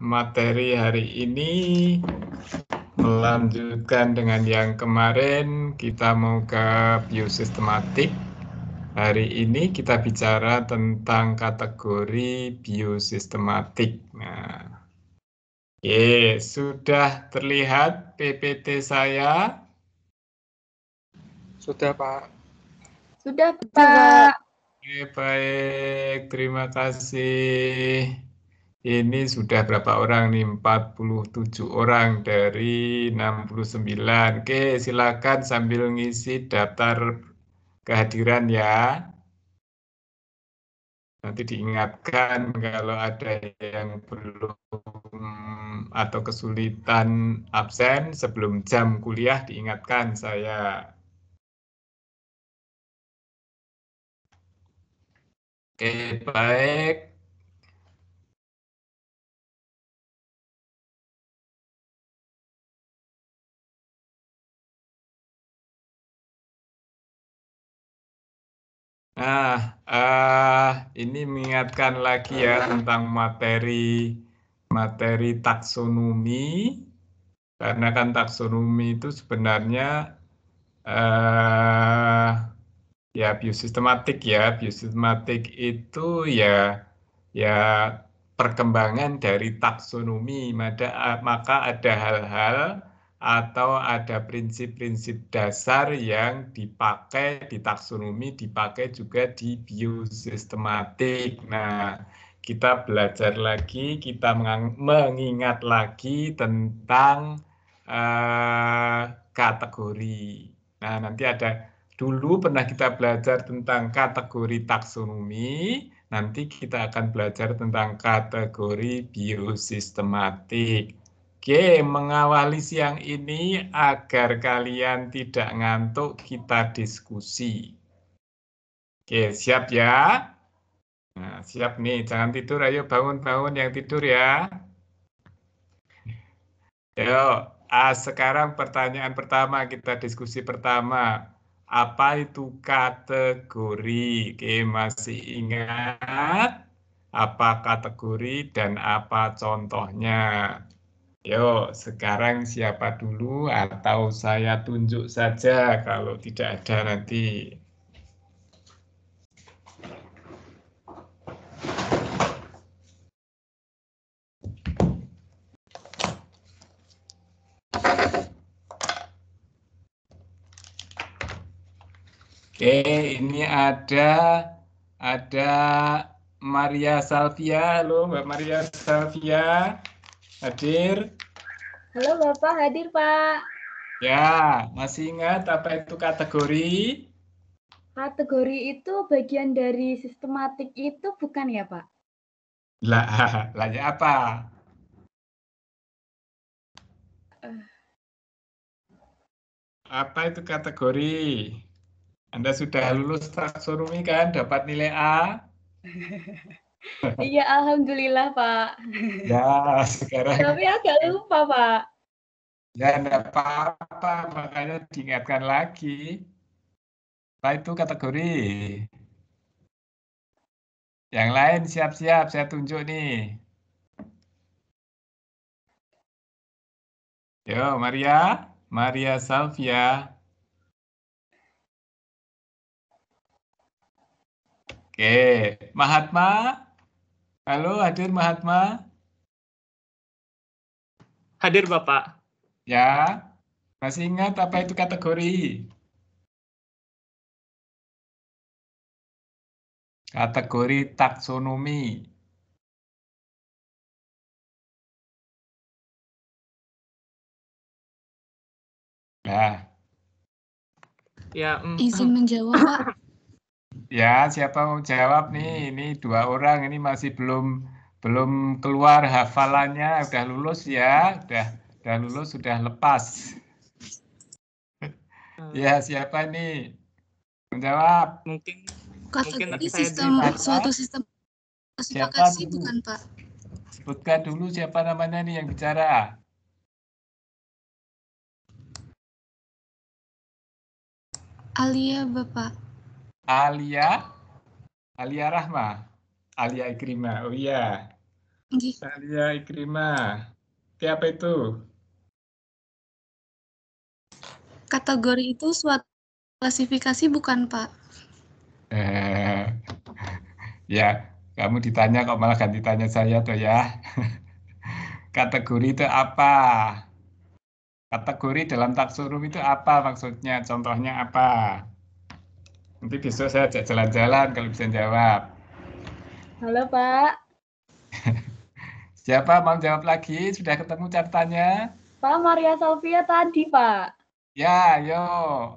Materi hari ini melanjutkan dengan yang kemarin, kita mau ke biosistematik. Hari ini kita bicara tentang kategori biosistematik. Nah, sudah terlihat PPT saya? Sudah, Pak. Sudah, Pak. Baik, terima kasih. Ini sudah berapa orang nih? 47 orang dari 69. Oke, silakan sambil ngisi daftar kehadiran ya. Nanti diingatkan kalau ada yang belum atau kesulitan absen sebelum jam kuliah diingatkan saya. Oke, baik. Nah, ini mengingatkan lagi ya tentang materi taksonomi, karena kan taksonomi itu sebenarnya ya biosistematik ya. Biosistematik itu ya perkembangan dari taksonomi. Maka ada hal-hal atau ada prinsip-prinsip dasar yang dipakai di taksonomi, dipakai juga di biosistematik. Nah, kita belajar lagi, kita mengingat lagi tentang kategori. Nah, nanti dulu pernah kita belajar tentang kategori taksonomi, nanti kita akan belajar tentang kategori biosistematik. Oke, mengawali siang ini agar kalian tidak ngantuk, kita diskusi. Oke, siap ya? Nah, siap nih, jangan tidur, ayo bangun-bangun yang tidur ya. Yuk, sekarang pertanyaan pertama, kita diskusi pertama. Apa itu kategori? Oke, masih ingat apa kategori dan apa contohnya? Yuk, sekarang siapa dulu atau saya tunjuk saja kalau tidak ada nanti. Oke, ini ada Maria Salvia. Halo, Mbak Maria Salvia. Hadir? Halo Bapak, hadir Pak. Ya, masih ingat apa itu kategori? Kategori itu bagian dari sistematik itu bukan ya Pak? Lah ya apa? Apa itu kategori? Anda sudah lulus taksonomi kan? Dapat nilai A? Iya, Alhamdulillah Pak. Ya, sekarang Tapi agak lupa Pak. ya enggak apa-apa, makanya diingatkan lagi. Apa itu kategori? Yang lain siap-siap, saya tunjuk nih. Yo, Maria Salvia. Oke, Mahatma. Halo, hadir Mahatma. Hadir, Bapak. Ya, masih ingat apa itu kategori? Kategori taksonomi. Nah, Ya, izin menjawab, Pak. ya siapa mau jawab nih? Ini 2 orang, ini masih belum keluar hafalannya, udah lulus ya, udah lulus, sudah lepas. Ya, siapa nih? Menjawab. mungkin Kategori saya sistem suatu sistem Siapa klasifikasi dulu? bukan, Pak? Sebutkan dulu siapa namanya nih yang bicara. Alia, Bapak. Alia Rahma, Alia Ikrimah. Oh iya. Nggih. Alia Ikrimah. Oke, apa itu? Kategori itu suatu klasifikasi bukan, Pak? Ya, kamu ditanya kok malah ganti tanya saya tuh ya. Kategori itu apa? Kategori dalam taksonomi itu apa maksudnya? Contohnya apa? Nanti besok saya ajak jalan-jalan kalau bisa jawab. Halo Pak. Siapa mau jawab lagi? Sudah ketemu catatannya? Pak Maria Salvia tadi Pak. Ya, yo.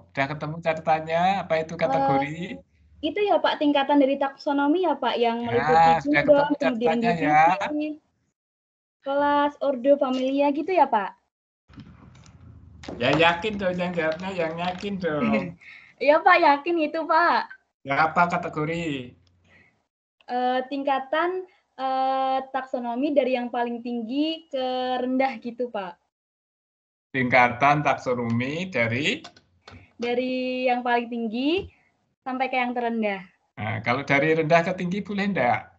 Udah ketemu catatannya? Apa itu kategori? Itu ya Pak, tingkatan dari taksonomi ya Pak, yang Ya, meliputi sudah kingdom, ketemu kemudian catatannya ya. divisi, kelas, ordo, familia gitu ya Pak? Ya yakin dong yang jawabnya, yang yakin dong. Iya Pak, yakin itu Pak. Ya apa kategori? Tingkatan taksonomi dari yang paling tinggi ke rendah gitu Pak. Tingkatan taksonomi dari? Dari yang paling tinggi sampai ke yang terendah. Nah, kalau dari rendah ke tinggi boleh enggak?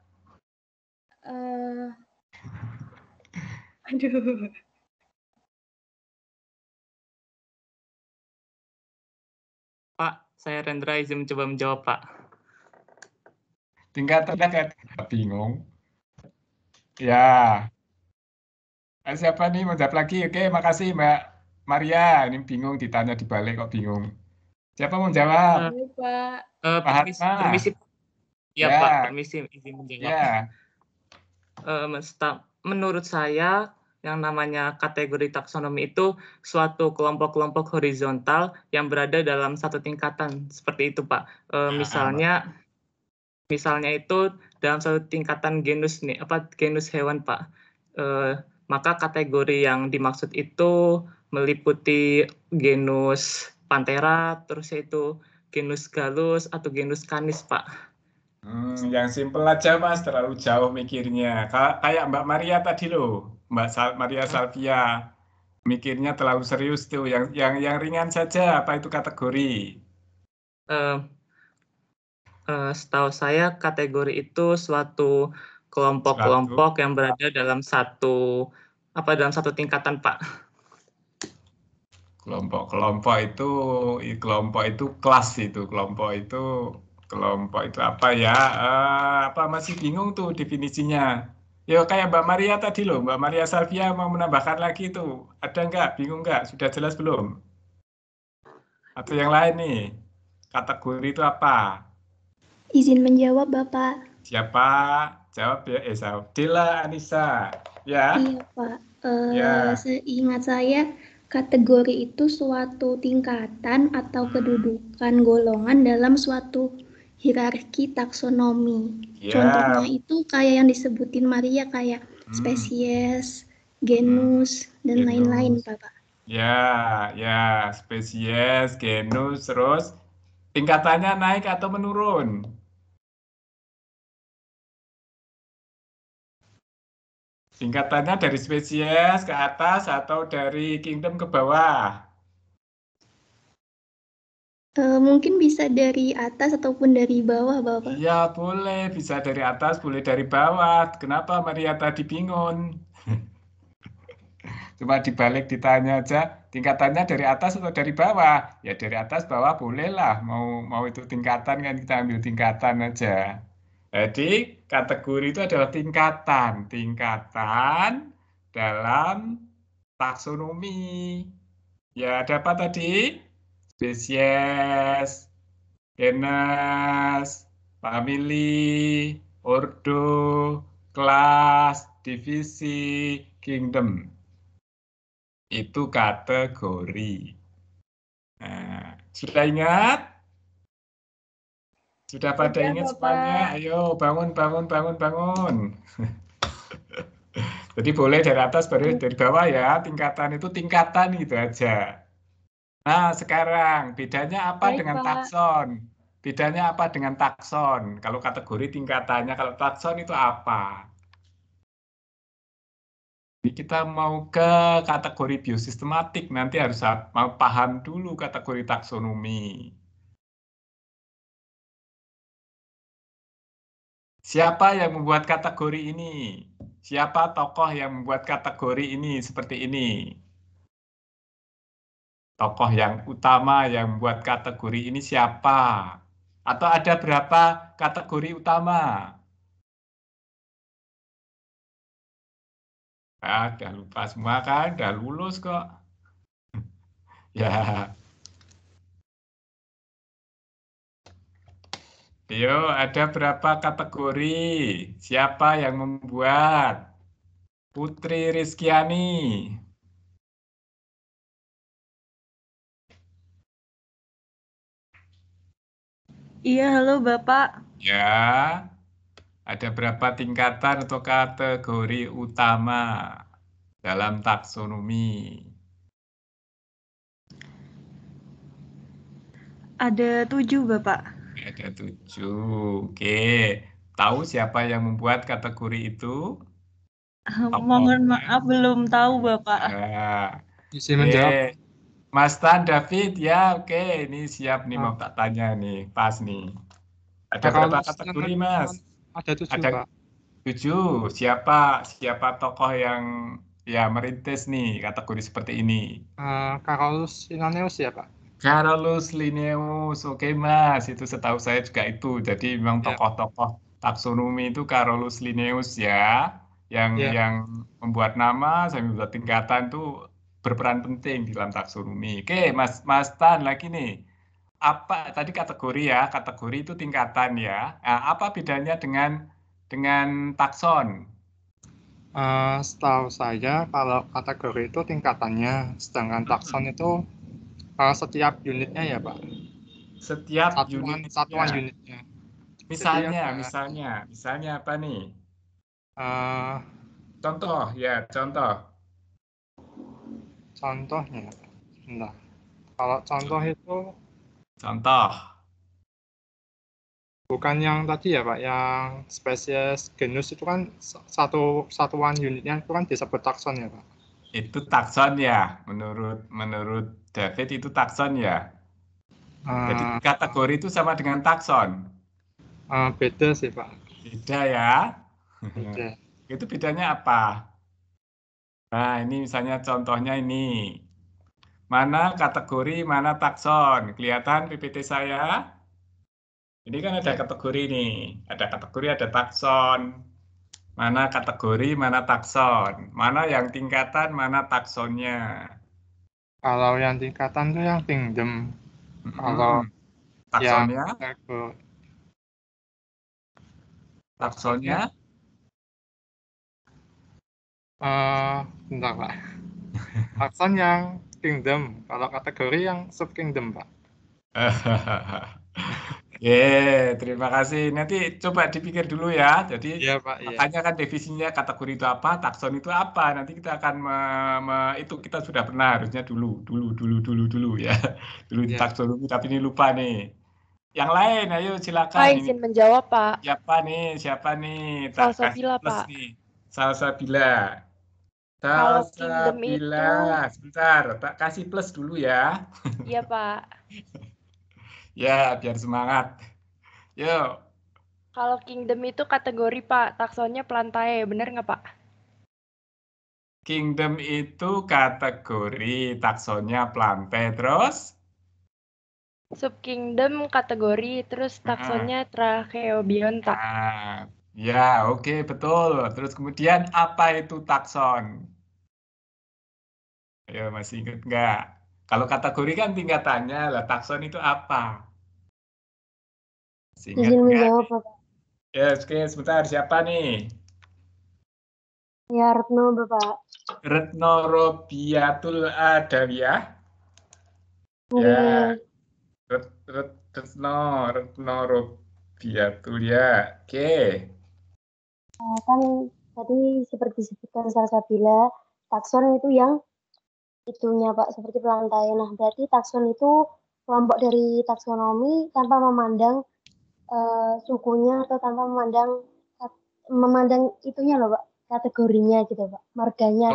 Aduh. Pak, saya Rendra izin mencoba menjawab, Pak. Tingkatannya kayak bingung. Ya. Siapa nih mau jawab lagi? Oke, makasih Mbak Maria. Ini bingung ditanya dibalik kok bingung. Siapa mau jawab? Pak. Permisi. Ya, Ya. Pak, permisi izin menjawab. Ya. Menurut saya, yang namanya kategori taksonomi itu suatu kelompok-kelompok horizontal yang berada dalam satu tingkatan. Seperti itu, Pak. Misalnya itu dalam satu tingkatan genus nih, genus hewan, Pak. Maka kategori yang dimaksud itu meliputi genus Panthera, terus yaitu genus Gallus atau genus Canis, Pak. Yang simpel aja Mas, terlalu jauh mikirnya. Kayak Mbak Maria tadi loh, Mbak Maria Salvia. Mikirnya terlalu serius tuh. Yang ringan saja, apa itu kategori? Setahu saya kategori itu suatu kelompok-kelompok yang berada dalam satu tingkatan, Pak. Kelompok itu kelas itu. Kelompok itu apa ya? Apa masih bingung tuh definisinya? Ya kayak Mbak Maria tadi loh, Mbak Maria Salvia mau menambahkan lagi tuh. Ada nggak? Bingung nggak? Sudah jelas belum? Atau yang lain nih? Kategori itu apa? Izin menjawab, Bapak. Siapa? Jawab ya, Dela Anissa. Ya. Iya, Pak. Ya. Seingat saya, kategori itu suatu tingkatan atau kedudukan golongan dalam suatu hierarki taksonomi. Ya. Contohnya itu kayak yang disebutin Maria, kayak spesies, genus, dan lain-lain, Bapak. Ya, spesies, genus, terus tingkatannya naik atau menurun? Tingkatannya dari spesies ke atas atau dari kingdom ke bawah? Mungkin bisa dari atas ataupun dari bawah, Bapak. Iya, boleh. Bisa dari atas, boleh dari bawah. Kenapa Maria tadi bingung? Cuma dibalik ditanya aja, tingkatannya dari atas atau dari bawah? Ya dari atas, bawah bolehlah. Mau itu tingkatan kan kita ambil tingkatan aja. Jadi kategori itu adalah tingkatan dalam taksonomi. Ya ada apa tadi? Spesies, genus, famili, ordo, kelas, divisi, kingdom. Itu kategori. Nah, sudah ingat? Sudah pada ingat semuanya? Ayo bangun. Jadi boleh dari atas, baru dari bawah ya. Tingkatan itu tingkatan gitu aja. Nah, sekarang bedanya apa dengan takson? Bedanya apa dengan takson? Kalau kategori tingkatannya, kalau takson itu apa? Jadi kita mau ke kategori biosistematik, nanti harus mau paham dulu kategori taksonomi. Siapa yang membuat kategori ini? Siapa tokoh yang membuat kategori ini seperti ini? Tokoh yang utama yang membuat kategori ini siapa? Atau ada berapa kategori utama? Udah lupa semua kan? Udah lulus kok. Ya. Yo, ada berapa kategori? Siapa yang membuat? Putri Rizkiani. Iya, halo Bapak. Ya. Ada berapa tingkatan atau kategori utama dalam taksonomi? Ada 7, Bapak. Ada 7. Oke. Tahu siapa yang membuat kategori itu? Mohon maaf, belum tahu, Bapak. Ya. Bisa menjawab. Oke. Mas Tan, David, ya oke. Ini siap nih mau tak tanya nih. Pas nih. Ada berapa kategori, Mas? Ada 7, Ada Pak. 7. Siapa tokoh yang ya merintis nih kategori seperti ini? Carolus Linnaeus ya, Pak? Carolus Linnaeus, oke Mas, itu setahu saya juga itu. Jadi memang Ya. tokoh-tokoh taksonomi itu Carolus Linnaeus ya, yang membuat nama, saya membuat tingkatan itu berperan penting di dalam taksonomi. Oke, Mas Tan lagi nih. Apa tadi kategori ya? Kategori itu tingkatan ya. Nah, apa bedanya dengan takson? Setahu saya kalau kategori itu tingkatannya, sedangkan takson itu setiap unitnya ya, Pak. Setiap satuan unitnya. Misalnya apa nih? Contoh. Contohnya, bentar. Kalau contoh itu bukan yang tadi ya, Pak, yang spesies genus itu kan satuan unitnya itu kan disebut takson ya, Pak. Itu takson ya, menurut David itu takson ya. Jadi kategori itu sama dengan takson. Beda sih, Pak. Beda ya. Beda. Itu bedanya apa? Nah, ini misalnya contohnya ini. Mana kategori, mana takson. Kelihatan PPT saya? Ini kan ada kategori nih. Ada kategori, ada takson. Mana kategori, mana takson. Mana yang tingkatan, mana taksonnya. Kalau yang tingkatan itu yang kingdom. Kalau taksonnya? Taksonya? Bentar, Pak. Takson yang kingdom. Kalau kategori yang sub-kingdom, Pak. Terima kasih. Nanti coba dipikir dulu ya. Jadi Pak, makanya kan definisinya kategori itu apa, takson itu apa. Nanti kita akan itu kita sudah pernah harusnya dulu ya. Dulu di taksonomi tapi ini lupa nih. Yang lain, ayo silakan. Pak, izin menjawab, Pak. Siapa nih? Salsabila, Pak. Salsabila. Kalau kingdom itu... Sebentar, tak kasih plus dulu ya. Iya, Pak. Ya, biar semangat. Yuk. Kalau kingdom itu kategori, Pak. Taksonnya plantae, bener nggak, Pak? Kingdom itu kategori, taksonnya plantae, terus? Subkingdom kategori, terus taksonnya Tracheobionta. Ya, oke, betul. Terus kemudian apa itu takson? Ayo, masih ingat nggak? Kalau kategori kan tingkatannya, lah takson itu apa? Izin menjawab, Bapak. Ya, oke, sebentar. Siapa nih? Ya, Retno, Bapak. Retno Robiatul Adawiyah. Ya. Retno Robiatul ya. Oke. Kan tadi seperti disebutkan Salsabila, takson itu yang itunya, Pak, seperti plantae. Nah, berarti takson itu kelompok dari taksonomi tanpa memandang sukunya atau tanpa memandang itunya loh, Pak, kategorinya gitu, Pak, marganya.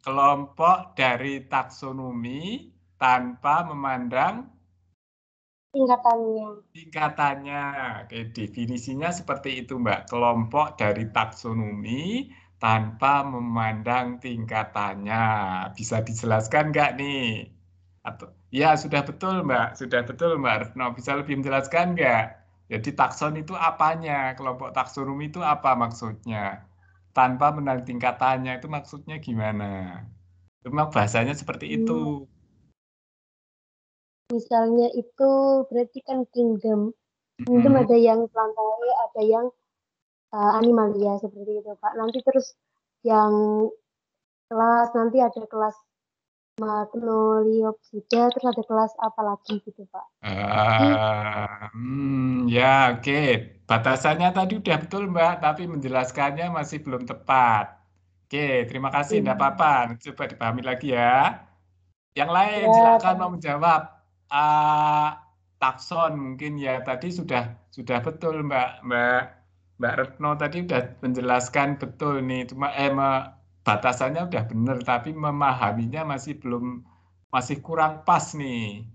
Kelompok dari taksonomi tanpa memandang tingkatannya. Tingkatannya. Oke, definisinya seperti itu, Mbak. Kelompok dari taksonomi tanpa memandang tingkatannya. Bisa dijelaskan nggak nih? Atau ya sudah betul, Mbak. Sudah betul, Mbak Retno. Bisa lebih menjelaskan nggak? Jadi takson itu apanya? Kelompok taksonomi itu apa maksudnya? Tanpa memandang tingkatannya itu maksudnya gimana? Memang bahasanya seperti itu. Misalnya itu berarti kan kingdom. Kingdom ada yang plantae, ada yang animalia seperti itu, Pak. Nanti terus yang kelas, nanti ada kelas Magnoliopsida, terus ada kelas apa lagi gitu, Pak. Ya, oke. Batasannya tadi udah betul, Mbak, tapi menjelaskannya masih belum tepat. Oke, terima kasih. Tidak apa-apa. Coba dipahami lagi ya. Yang lain, Ya, silakan mau menjawab. Takson mungkin ya tadi sudah betul, Mbak Retno tadi sudah menjelaskan betul nih. Cuma batasannya udah benar, tapi memahaminya masih kurang pas nih.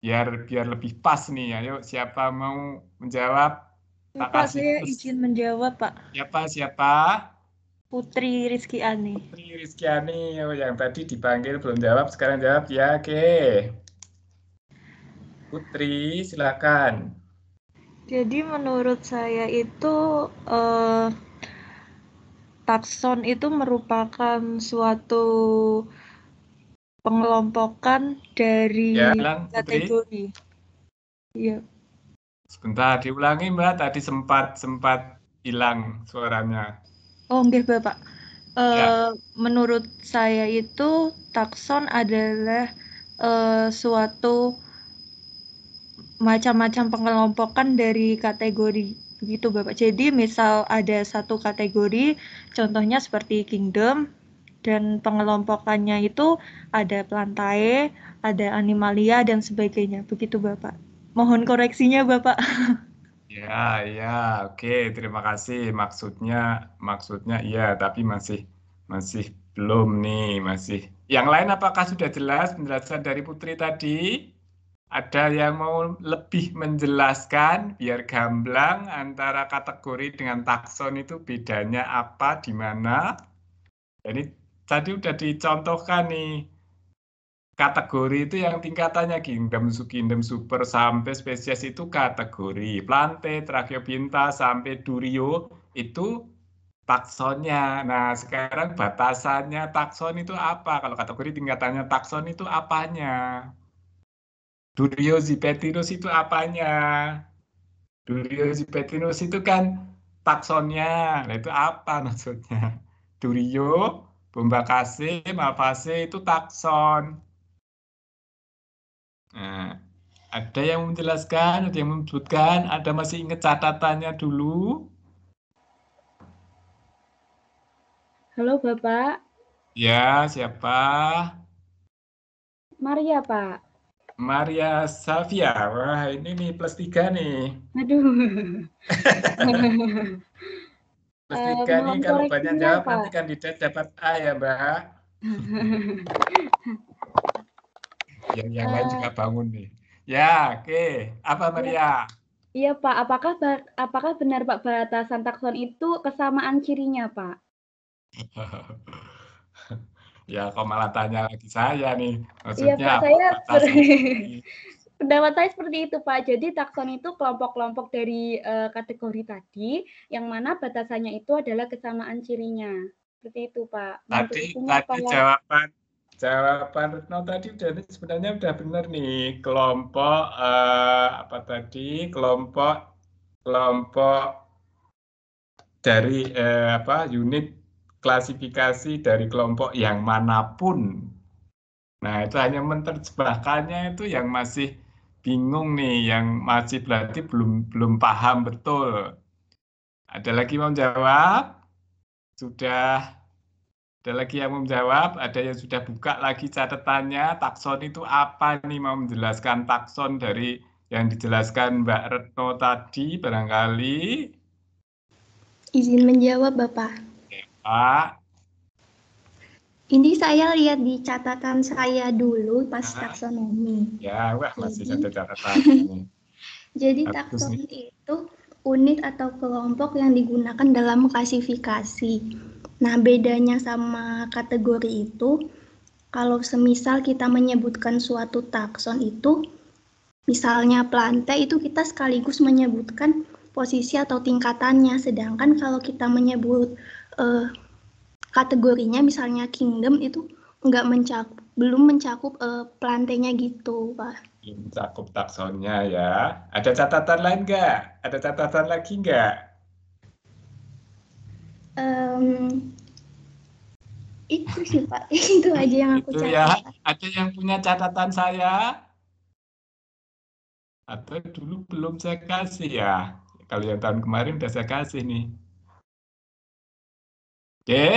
Biar lebih pas nih. Ayo, siapa mau menjawab? Tak Pak, kasih saya plus. izin menjawab, Pak. Siapa? Putri Rizkyani. Putri Rizkyani, yang tadi dipanggil belum jawab, sekarang jawab ya, oke. Putri, silakan. Jadi menurut saya itu takson itu merupakan suatu pengelompokan dari kategori. Iya. Sebentar, diulangi Mbak, tadi sempat hilang suaranya. Oh, enggak Bapak. Menurut saya itu takson adalah suatu macam-macam pengelompokan dari kategori begitu Bapak. Jadi misal ada satu kategori, contohnya seperti kingdom, dan pengelompokannya itu ada plantae, ada animalia, dan sebagainya. Begitu Bapak. Mohon koreksinya Bapak. Ya, oke, terima kasih. Maksudnya iya, tapi masih belum nih, masih. Yang lain apakah sudah jelas penjelasan dari Putri tadi? Ada yang mau lebih menjelaskan biar gamblang antara kategori dengan takson itu bedanya apa, di mana? Jadi tadi udah dicontohkan nih. Kategori itu yang tingkatannya kingdom, subkingdom, super sampai spesies itu kategori. Plante, Tracheobinta sampai Durio itu taksonnya. Nah, sekarang batasannya takson itu apa? Kalau kategori tingkatannya takson itu apanya? Duriozipetinus itu apanya? Duriozipetinus itu kan taksonnya. Nah, itu apa maksudnya? Durio, Bombaceae, Malvaceae itu takson. Nah, ada yang menjelaskan, ada yang menyebutkan, ada masih ingat catatannya dulu? Halo Bapak. Ya, siapa? Maria, Pak. Maria Salvia. Wah, ini nih +3 nih. Aduh. +3 nih, kalau banyak jawab nanti kandidat dapat A ya, Mbak. Yang lain juga bangun nih. Ya, oke. Apa Maria? Iya Pak, apakah benar Pak batasan takson itu kesamaan cirinya Pak? Ya, kok malah tanya lagi saya nih. Iya Maksudnya Pak, pendapat saya seperti itu Pak. Jadi takson itu kelompok-kelompok dari kategori tadi, yang mana batasannya itu adalah kesamaan cirinya. Seperti itu Pak. Tadi jawaban Retno tadi sebenarnya udah benar nih. Kelompok kelompok dari unit klasifikasi dari kelompok yang manapun. Nah, itu hanya menerjemahkannya itu yang masih bingung nih, yang masih berarti belum paham betul. Ada lagi mau jawab? Sudah. Ada lagi yang mau menjawab? Ada yang sudah buka lagi catatannya? Takson itu apa nih? Mau menjelaskan takson dari yang dijelaskan Mbak Retno tadi barangkali? Izin menjawab, Bapak. Pak. Ini saya lihat di catatan saya dulu pas taksonomi. Ya, wah masih ada catatan. Jadi Bagus takson nih. itu unit atau kelompok yang digunakan dalam klasifikasi. Nah, bedanya sama kategori itu, kalau semisal kita menyebutkan suatu takson itu, misalnya plantae itu kita sekaligus menyebutkan posisi atau tingkatannya, sedangkan kalau kita menyebut kategorinya misalnya kingdom itu belum mencakup plantenya gitu, Pak. Mencakup taksonnya ya. Ada catatan lain nggak? Ada catatan lagi nggak? Itu sih Pak, itu aja yang aku Itu ya. catat. Ada yang punya catatan saya? Atau dulu belum saya kasih ya? Kalau yang tahun kemarin udah saya kasih nih. Oke,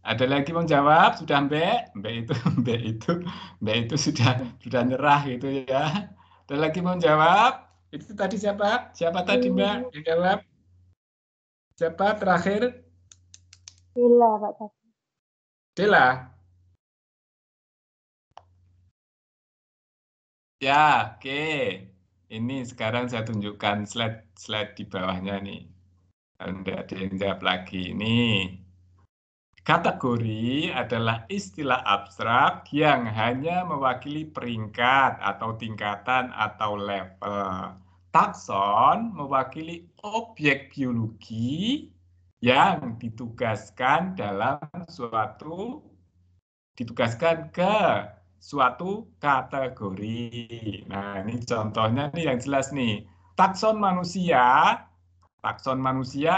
ada lagi mau jawab? Sudah Mbak? Mbak itu sudah nyerah gitu ya. Ada lagi mau jawab? Itu tadi siapa? Siapa tadi Mbak yang jawab? Siapa terakhir? Dela, Pak. Dela. Ya, oke. Ini sekarang saya tunjukkan slide di bawahnya nih. Anda ada yang jawab lagi. Nih. Kategori adalah istilah abstrak yang hanya mewakili peringkat atau tingkatan atau level. Takson mewakili objek biologi yang ditugaskan ke suatu kategori. Nah, ini contohnya nih yang jelas nih. Takson manusia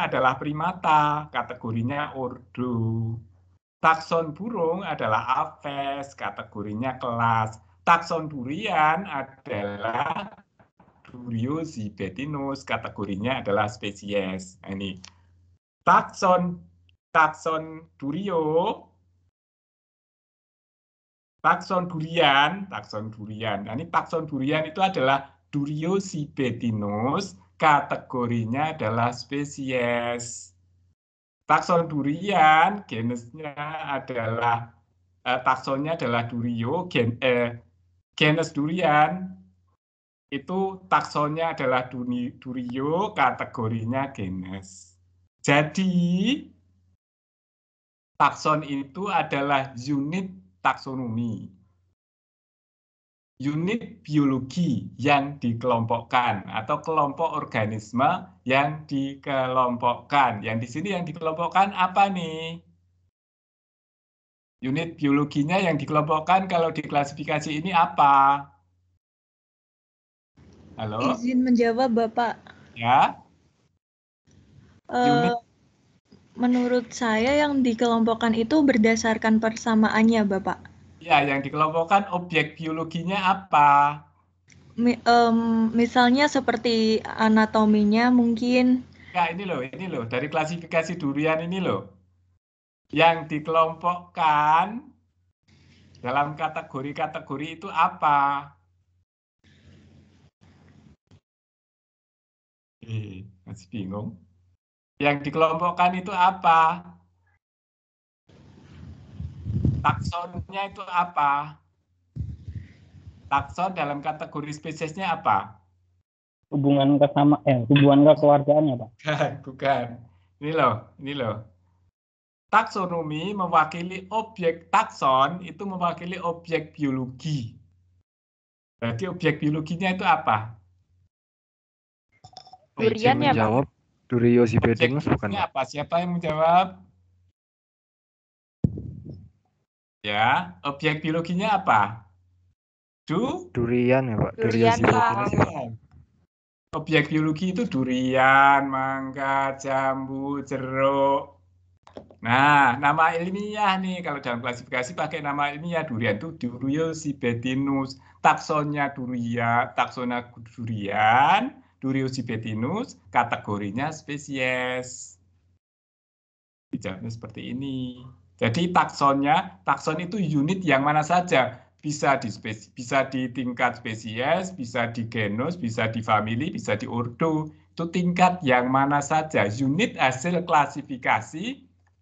adalah primata, kategorinya ordo. Takson burung adalah aves, kategorinya kelas. Takson durian adalah Duriozibetinus, kategorinya adalah spesies. Nah, ini takson durian. Nah, ini takson durian itu adalah Duriozibetinus, kategorinya adalah spesies. Takson durian, genusnya adalah taksonnya adalah Durio, genus durian itu taksonnya adalah Durio, kategorinya genus. Jadi takson itu adalah unit taksonomi. Unit biologi yang dikelompokkan atau kelompok organisme yang dikelompokkan. Yang di sini yang dikelompokkan apa nih? Unit biologinya yang dikelompokkan kalau di klasifikasi ini apa? Halo? Izin menjawab, Bapak. Ya? Unit. Menurut saya yang dikelompokkan itu berdasarkan persamaannya, Bapak. Ya, yang dikelompokkan objek biologinya apa? Misalnya seperti anatominya mungkin. Ya, ini loh, dari klasifikasi durian ini loh. Yang dikelompokkan dalam kategori-kategori itu apa? Masih bingung. Yang dikelompokkan itu apa? Taksonnya itu apa? Takson dalam kategori spesiesnya apa? Hubungan kekeluargaannya, Pak. Bukan. Ini loh. Taksonomi mewakili objek, takson itu mewakili objek biologi. Berarti objek biologinya itu apa? Durian ya, Pak? Menjawab Duriozibetinus bukan, Pak? Apa? Siapa yang menjawab? Ya, objek biologinya apa? Durian ya, Pak. Durian, Pak. Objek biologi itu durian, mangga, jambu, jeruk. Nah, nama ilmiah nih, kalau dalam klasifikasi pakai nama ilmiah, durian itu Duriozibetinus. Taksonnya durian, Duriozibetinus, kategorinya spesies. Dijawabnya seperti ini. Jadi takson itu unit yang mana saja. Bisa di tingkat spesies, bisa di genus, bisa di famili, bisa di ordo. Itu tingkat yang mana saja. Unit hasil klasifikasi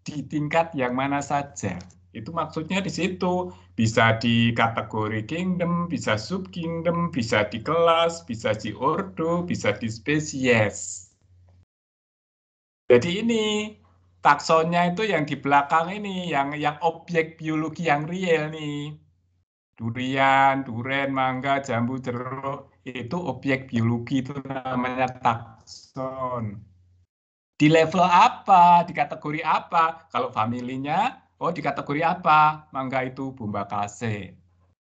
di tingkat yang mana saja. Itu maksudnya di situ. Bisa di kategori kingdom, bisa subkingdom, bisa di kelas, bisa di ordo, bisa di spesies. Jadi ini taksonnya itu yang di belakang ini, yang objek biologi yang real nih. Durian, duren, mangga, jambu, jeruk, itu objek biologi, itu namanya takson. Di level apa? Di kategori apa? Kalau familinya, oh di kategori apa? Mangga itu Bumbacase.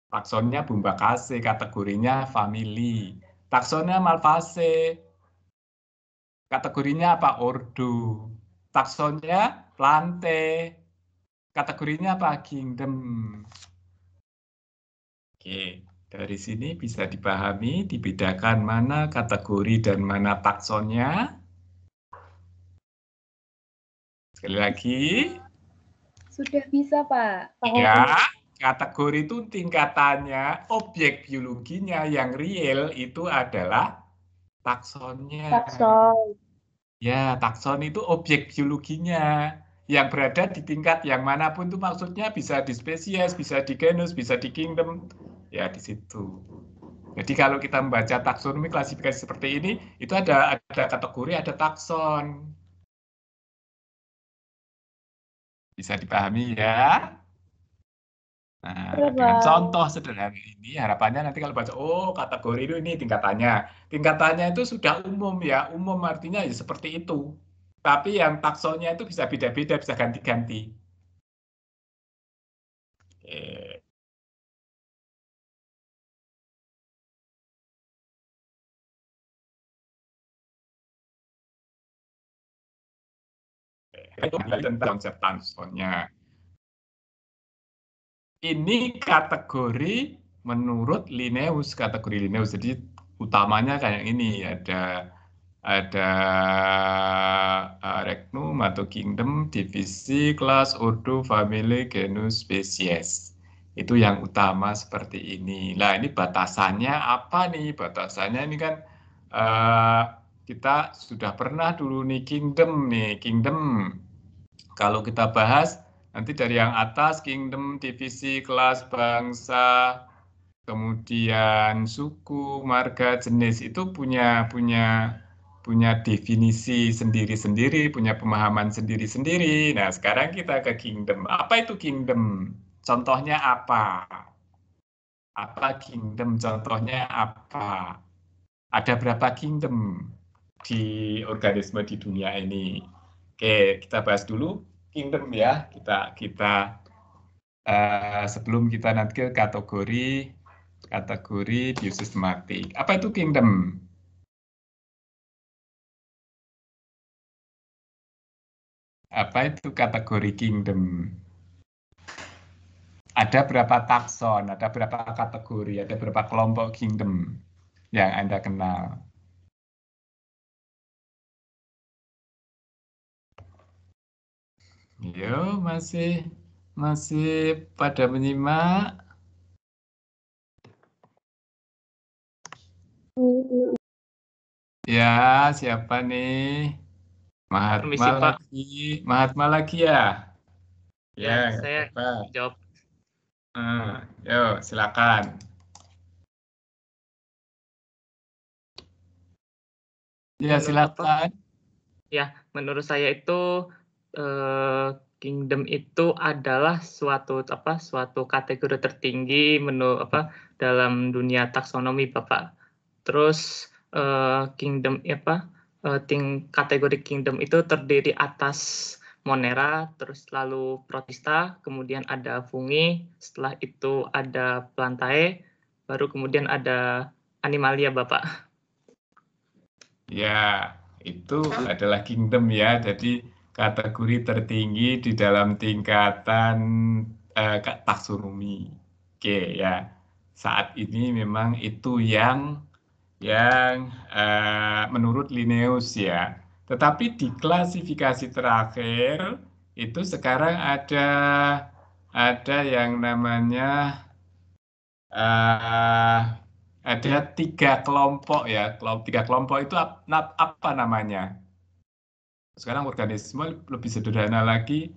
Taksonnya Bumbacase, kategorinya family. Taksonnya Malvaceae. Kategorinya apa? Ordo. Taksonnya Plantae. Kategorinya apa? Kingdom. Oke, dari sini bisa dipahami, dibedakan mana kategori dan mana taksonnya. Sekali lagi. Sudah bisa, Pak. Ya, kategori itu tingkatannya, objek biologinya yang real itu adalah taksonnya. Takson. Ya, takson itu objek biologinya yang berada di tingkat yang manapun itu maksudnya bisa di spesies, bisa di genus, bisa di kingdom, ya di situ. Jadi kalau kita membaca taksonomi klasifikasi seperti ini, itu ada kategori, ada takson. Bisa dipahami ya? Nah, dengan contoh sederhana ini, harapannya nanti kalau baca, oh kategori itu ini tingkatannya. Tingkatannya itu sudah umum ya, umum artinya ya seperti itu. Tapi yang taksonnya itu bisa beda-beda, bisa ganti-ganti. Oke. Itu tentang konsep taksonnya. Ini kategori menurut Linnaeus, kategori Linnaeus. Jadi utamanya kayak ini, ada regnum atau kingdom, divisi, kelas, ordo, family, genus, spesies. Itu yang utama seperti ini. Nah, ini batasannya apa nih? Batasannya ini kan kita sudah pernah dulu nih kingdom nih, kingdom. Kalau kita bahas nanti dari yang atas, kingdom, divisi, kelas, bangsa, kemudian suku, marga, jenis, itu punya definisi sendiri-sendiri, punya pemahaman sendiri-sendiri. Nah, sekarang kita ke kingdom. Apa itu kingdom? Contohnya apa? Apa kingdom? Contohnya apa? Ada berapa kingdom di organisme di dunia ini? Oke, kita bahas dulu kingdom ya. Kita sebelum kita nanti ke kategori biosistematik. Apa itu kingdom? Apa itu kategori kingdom? Ada berapa takson, ada berapa kategori, ada berapa kelompok kingdom yang Anda kenal? Yo, masih pada menyimak? Ya, siapa nih? Mahatma lagi ya? Ya, saya jawab. Yo, silakan. Ya, silakan. Ya, menurut saya itu kingdom itu adalah suatu kategori tertinggi dalam dunia taksonomi, Bapak. Terus kingdom kategori kingdom itu terdiri atas Monera, terus lalu Protista, kemudian ada Fungi, setelah itu ada Plantae, baru kemudian ada Animalia, Bapak. Ya, itu adalah kingdom ya. Jadi kategori tertinggi di dalam tingkatan taksonomi. Oke ya. Saat ini memang itu yang menurut Linnaeus ya. Tetapi di klasifikasi terakhir itu sekarang ada yang namanya ada 3 kelompok ya. 3 kelompok itu apa namanya? Sekarang organisme lebih sederhana lagi,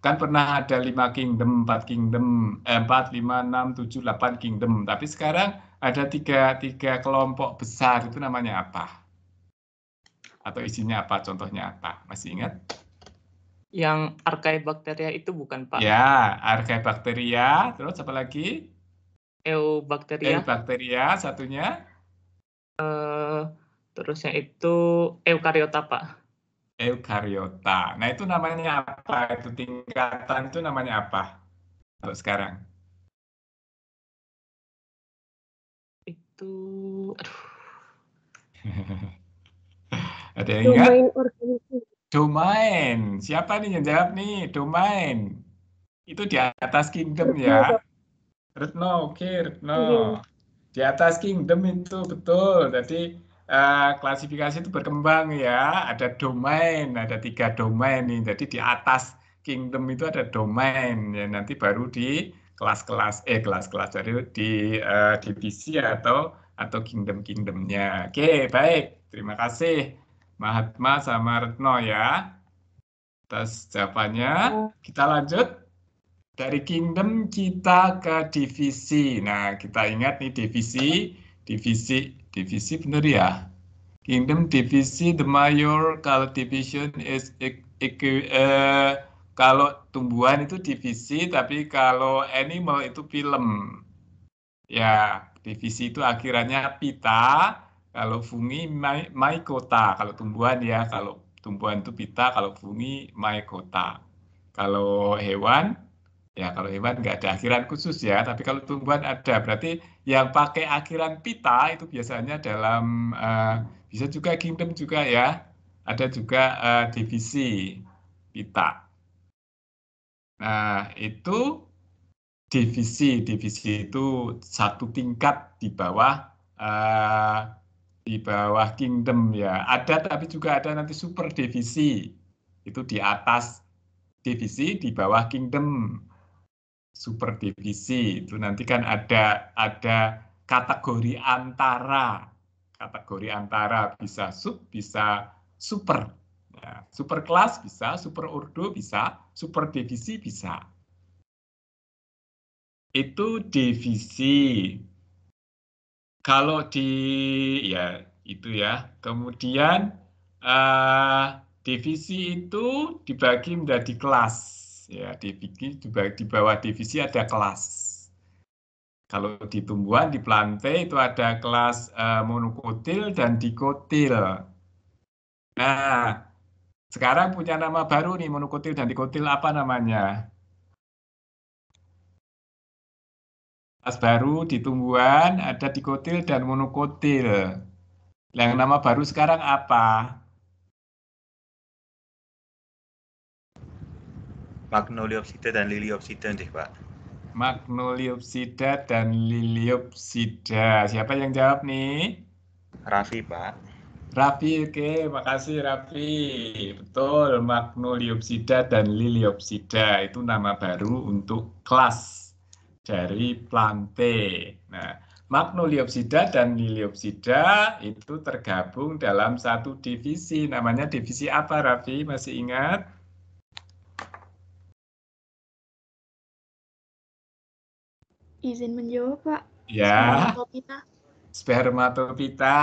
Kan pernah ada 5 kingdom, 4 kingdom, 4, 5, 6, 7, 8 kingdom. Tapi sekarang ada tiga kelompok besar, itu namanya apa? Atau isinya apa? Contohnya apa? Masih ingat? Yang Archaebacteria itu bukan, Pak? Ya, Archaebacteria. Terus apa lagi? Eubacteria. Eubacteria, satunya? Terusnya itu Eukariota, Pak. Eukariota. Nah, itu namanya apa? Itu tingkatan itu namanya apa? Untuk sekarang. Itu, aduh. Ada yang ingat? Domain organisme. Domain. Siapa nih yang jawab nih? Domain. Itu di atas kingdom ya. Retno, oke, Retno. Di atas kingdom itu betul. Jadi klasifikasi itu berkembang ya. Ada domain, ada 3 domain nih. Jadi di atas kingdom itu ada domain. Ya, nanti baru di kelas-kelas, jadi di divisi atau kingdom-kingdomnya. Oke, baik. Terima kasih Mahatma sama Retno ya. Atas jawabannya. Kita lanjut. Dari kingdom kita ke divisi. Nah, kita ingat nih divisi benar ya? Kingdom divisi, the major, kalau division is kalau tumbuhan itu divisi, tapi kalau animal itu film. Ya, divisi itu akhirannya pita, kalau fungi mycota, kalau tumbuhan ya, kalau tumbuhan itu pita, kalau fungi mycota. Kalau hewan, ya kalau hewan nggak ada akhiran khusus ya, tapi kalau tumbuhan ada. Berarti yang pakai akhiran pita itu biasanya dalam, bisa juga kingdom juga ya, ada juga divisi pita. Nah, itu divisi itu satu tingkat di bawah kingdom ya. Ada, tapi juga ada nanti super divisi. Itu di atas divisi, di bawah kingdom. Super divisi itu nanti kan ada kategori antara. Kategori antara bisa sub, bisa super. Ya, super kelas bisa, super ordo bisa, super divisi bisa. Itu divisi. Kalau ya itu ya. Kemudian divisi itu dibagi menjadi kelas. Ya, di bawah divisi ada kelas. Kalau di tumbuhan, di plante itu ada kelas monokotil dan dikotil. Nah, sekarang punya nama baru nih, monokotil dan dikotil, apa namanya? Kelas baru di tumbuhan ada dikotil dan monokotil. Yang nama baru sekarang apa? Magnoliopsida dan Liliopsida deh, Pak. Magnoliopsida dan Liliopsida. Siapa yang jawab nih? Raffi, Pak. Raffi, oke. Makasih Raffi. Betul, Magnoliopsida dan Liliopsida. Itu nama baru untuk kelas dari plante. Nah, Magnoliopsida dan Liliopsida itu tergabung dalam satu divisi. Namanya divisi apa, Raffi? Masih ingat? Izin menjawab, Pak. Ya. Spermatopita. Spermatopita.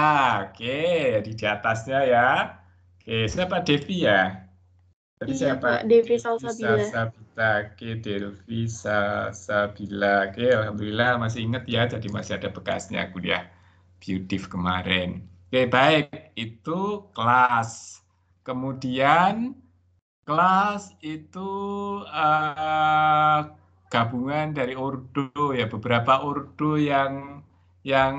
Oke, di atasnya ya. Oke, siapa Devi ya? Tadi Iya, siapa? Pak. Devi Salsabila. Oke, Devi Salsabila. Oke, alhamdulillah masih ingat ya. Jadi masih ada bekasnya kuliah Beautif kemarin. Oke, baik. Itu kelas. Kemudian kelas itu gabungan dari ordo ya, beberapa ordo yang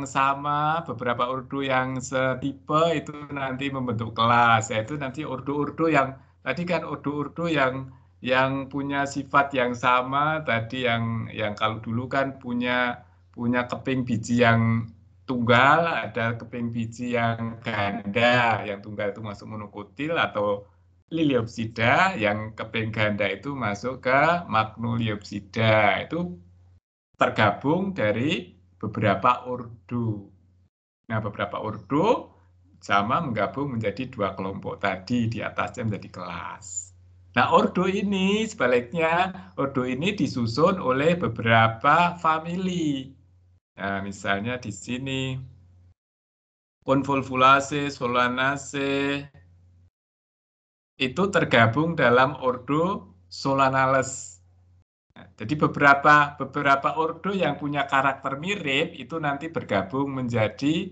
sama, beberapa ordo yang setipe itu nanti membentuk kelas. Yaitu nanti ordo-ordo yang tadi kan ordo-ordo yang punya sifat yang sama. Tadi yang kalau dulu kan punya keping biji yang tunggal, ada keping biji yang ganda. Yang tunggal itu masuk monokotil atau Liliopsida, yang keping ganda itu masuk ke Magnoliopsida. Itu tergabung dari beberapa ordo. Nah, beberapa ordo sama menggabung menjadi 2 kelompok tadi, di atasnya menjadi kelas. Nah, ordo ini sebaliknya, ordo ini disusun oleh beberapa famili. Nah, misalnya di sini Convolvulaceae, Solanaceae itu tergabung dalam ordo Solanales. Nah, jadi beberapa ordo yang punya karakter mirip itu nanti bergabung menjadi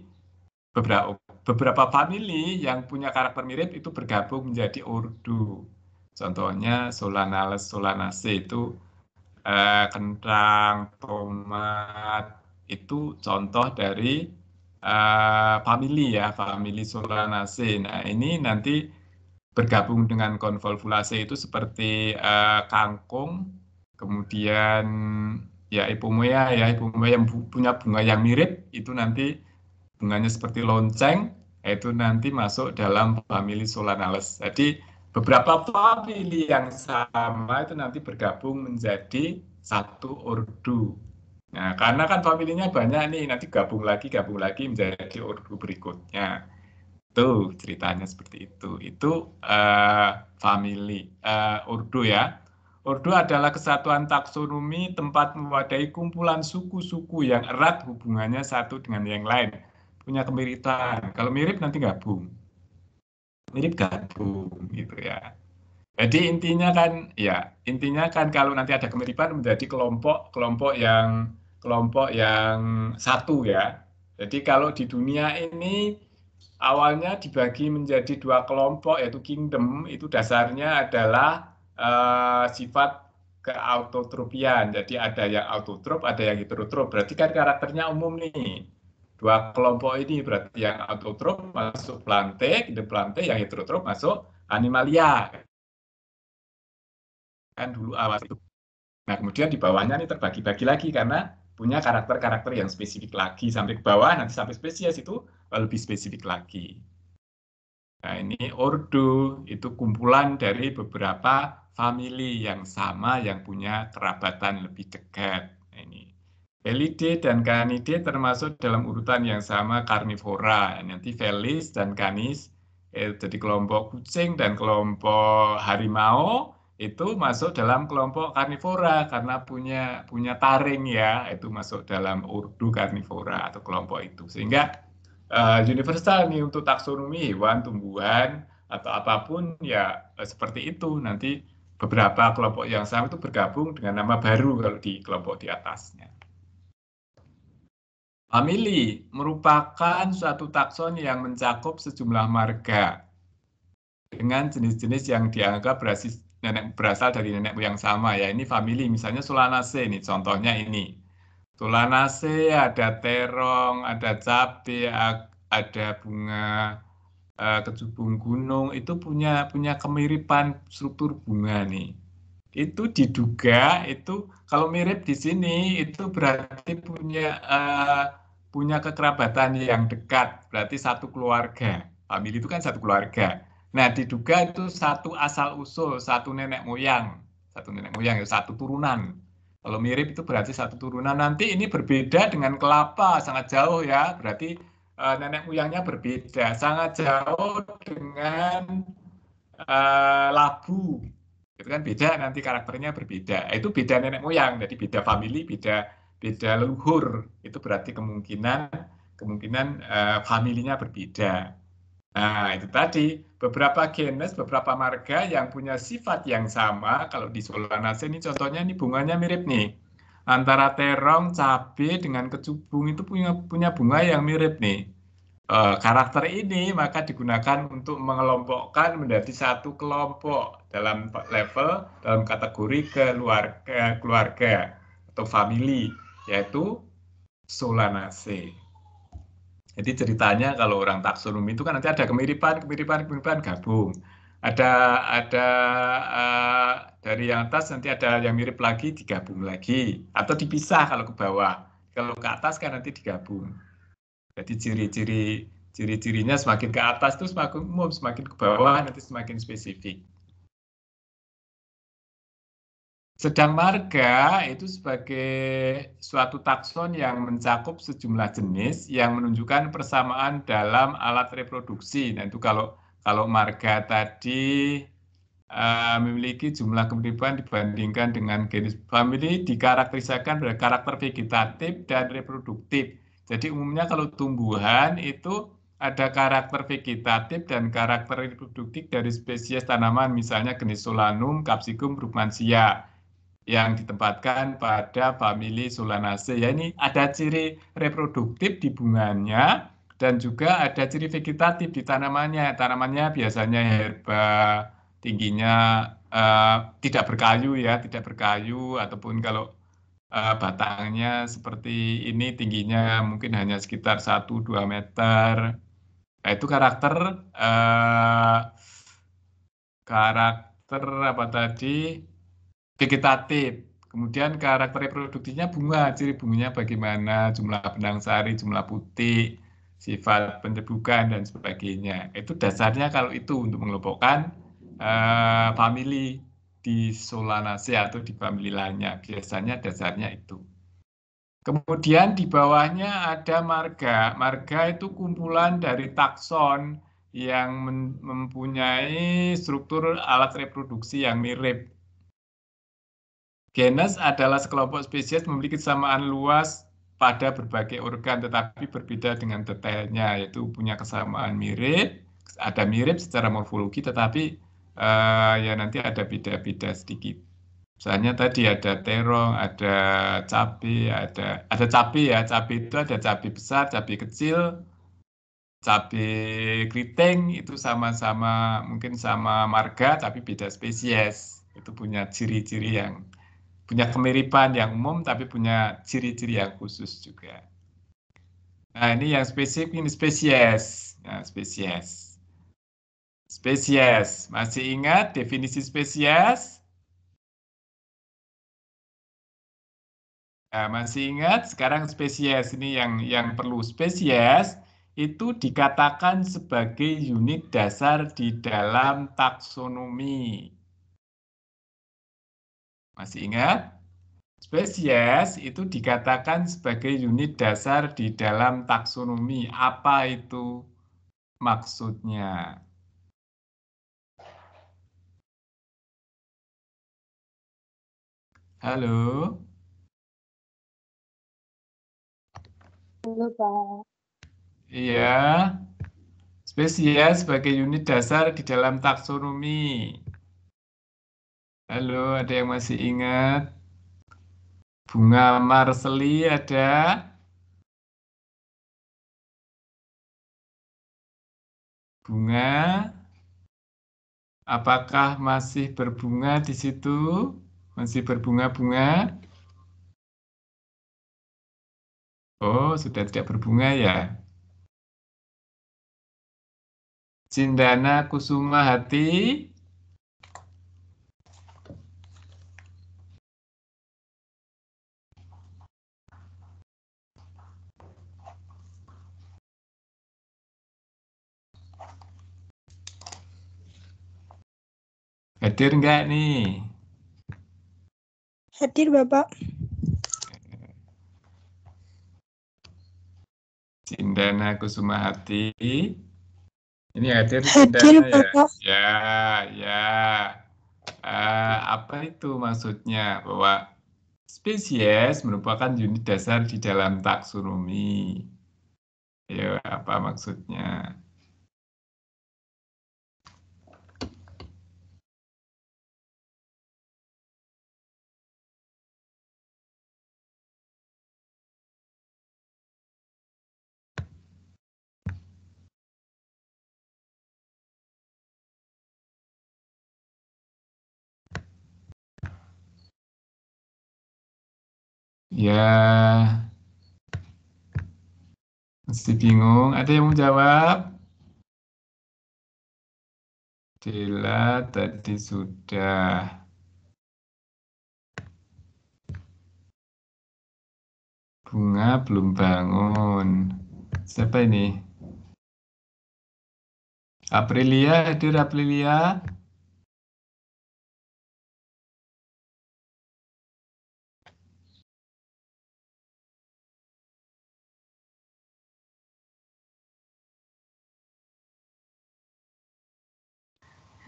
beberapa famili yang punya karakter mirip itu bergabung menjadi ordo. Contohnya Solanales, Solanaceae itu kentang, tomat itu contoh dari famili ya, famili Solanaceae. Nah, ini nanti bergabung dengan Convolvulaceae itu seperti kangkung, kemudian ya Ipomea yang punya bunga yang mirip itu nanti bunganya seperti lonceng, itu nanti masuk dalam famili Solanales. Jadi beberapa famili yang sama itu nanti bergabung menjadi satu ordo. Nah, karena kan familinya banyak nih, nanti gabung lagi menjadi ordo berikutnya. Itu ceritanya seperti itu. Itu famili, ordo ya. Ordo adalah kesatuan taksonomi tempat mewadahi kumpulan suku-suku yang erat hubungannya satu dengan yang lain. Punya kemiripan. Kalau mirip nanti gabung. Mirip gabung gitu ya. Jadi intinya kan kalau nanti ada kemiripan menjadi kelompok yang satu ya. Jadi kalau di dunia ini awalnya dibagi menjadi dua kelompok yaitu kingdom, itu dasarnya adalah sifat keautotropian. Jadi ada yang autotrop, ada yang heterotrop. Berarti kan karakternya umum nih. Dua kelompok ini berarti yang autotrop masuk plante, kingdom plante, yang heterotrop masuk animalia. Kan dulu awal itu. Nah, kemudian di bawahnya ini terbagi-bagi lagi karena punya karakter-karakter yang spesifik lagi. Sampai ke bawah, nanti sampai spesies itu lebih spesifik lagi. Nah, ini ordo, itu kumpulan dari beberapa famili yang sama, yang punya kerabatan lebih dekat. Nah, ini Felidae dan Canidae termasuk dalam urutan yang sama karnivora. Nanti Felis dan Canis, jadi kelompok kucing dan kelompok harimau, itu masuk dalam kelompok karnivora karena punya taring ya, itu masuk dalam ordo karnivora atau kelompok itu. Sehingga universal nih untuk taksonomi hewan, tumbuhan, atau apapun ya seperti itu. Nanti beberapa kelompok yang sama itu bergabung dengan nama baru kalau di kelompok di atasnya. Famili merupakan suatu takson yang mencakup sejumlah marga dengan jenis-jenis yang dianggap berasal dari nenek moyang sama ya. Ini famili, misalnya Solanaceae ini contohnya ini. Solanaceae ada terong, ada cabe, ada bunga kecubung gunung, itu punya kemiripan struktur bunga nih. Itu diduga itu kalau mirip di sini itu berarti punya kekerabatan yang dekat, berarti satu keluarga. Famili itu kan satu keluarga. Nah, diduga itu satu asal usul, satu nenek moyang ya, satu turunan. Kalau mirip itu berarti satu turunan. Nanti ini berbeda dengan kelapa, sangat jauh ya, berarti nenek moyangnya berbeda, sangat jauh dengan labu. Itu kan beda, nanti karakternya berbeda. Itu beda nenek moyang, jadi beda famili, beda leluhur. Itu berarti kemungkinan familinya berbeda. Nah, itu tadi beberapa genus, beberapa marga yang punya sifat yang sama. Kalau di Solanaceae ini contohnya ini bunganya mirip nih. Antara terong, cabai dengan kecubung itu punya bunga yang mirip nih. Karakter ini maka digunakan untuk mengelompokkan menjadi satu kelompok dalam kategori keluarga atau famili, yaitu Solanaceae. Jadi ceritanya kalau orang taksonomi itu kan nanti ada kemiripan gabung. Ada dari yang atas nanti ada yang mirip lagi digabung lagi atau dipisah kalau ke bawah. Kalau ke atas kan nanti digabung. Jadi ciri-cirinya semakin ke atas itu semakin umum, semakin ke bawah nanti semakin spesifik. Sedang marga itu sebagai suatu takson yang mencakup sejumlah jenis yang menunjukkan persamaan dalam alat reproduksi. Nah, itu kalau marga tadi memiliki jumlah kemiripan dibandingkan dengan genus. Famili dikarakterisasikan pada karakter vegetatif dan reproduktif. Jadi umumnya kalau tumbuhan itu ada karakter vegetatif dan karakter reproduktif dari spesies tanaman, misalnya jenis Solanum, Capsicum, Brugmansia yang ditempatkan pada famili Solanaceae. Ya, ini ada ciri reproduktif di bunganya dan juga ada ciri vegetatif di tanamannya. Tanamannya biasanya herba, tingginya tidak berkayu ya, tidak berkayu, ataupun kalau batangnya seperti ini tingginya mungkin hanya sekitar 1-2 meter. Nah, itu karakter apa tadi? Vegetatif. Kemudian karakter reproduktifnya bunga, ciri bunganya bagaimana, jumlah benang sari, jumlah putih, sifat penyebukan dan sebagainya. Itu dasarnya kalau itu untuk mengelompokkan famili di Solanaceae atau di famili lainnya. Biasanya dasarnya itu. Kemudian di bawahnya ada marga. Marga itu kumpulan dari takson yang mempunyai struktur alat reproduksi yang mirip. Genus adalah sekelompok spesies memiliki kesamaan luas pada berbagai organ tetapi berbeda dengan detailnya, yaitu punya kesamaan mirip, ada mirip secara morfologi tetapi ya nanti ada beda-beda sedikit. Misalnya tadi ada terong, ada cabai, ada cabai ya, cabai itu ada cabai besar, cabai kecil, cabai keriting itu sama-sama mungkin sama marga tapi beda spesies. Itu punya ciri-ciri yang punya kemiripan yang umum tapi punya ciri-ciri yang khusus juga. Nah, ini yang spesifik, ini spesies. Nah, spesies. Spesies. Masih ingat definisi spesies? Nah, masih ingat? Sekarang spesies ini yang perlu. Spesies itu dikatakan sebagai unit dasar di dalam taksonomi. Masih ingat? Spesies itu dikatakan sebagai unit dasar di dalam taksonomi. Apa itu maksudnya? Halo? Halo, Pak. Iya. Spesies sebagai unit dasar di dalam taksonomi. Halo, ada yang masih ingat? Bunga Marseli ada? Bunga? Apakah masih berbunga di situ? Masih berbunga-bunga? Oh, sudah tidak berbunga ya? Cindana Kusuma Hati? Hadir nggak nih? Hadir, Bapak. Cindana Kusuma Hati. Ini hadir Hadir, Cindana ya? Bapak. Ya. Apa itu maksudnya? Bahwa spesies merupakan unit dasar di dalam taksonomi. Ya, apa maksudnya? Ya, masih bingung. Ada yang mau jawab? Dela tadi sudah. Bunga belum bangun. Siapa ini? Aprilia, hadir Aprilia?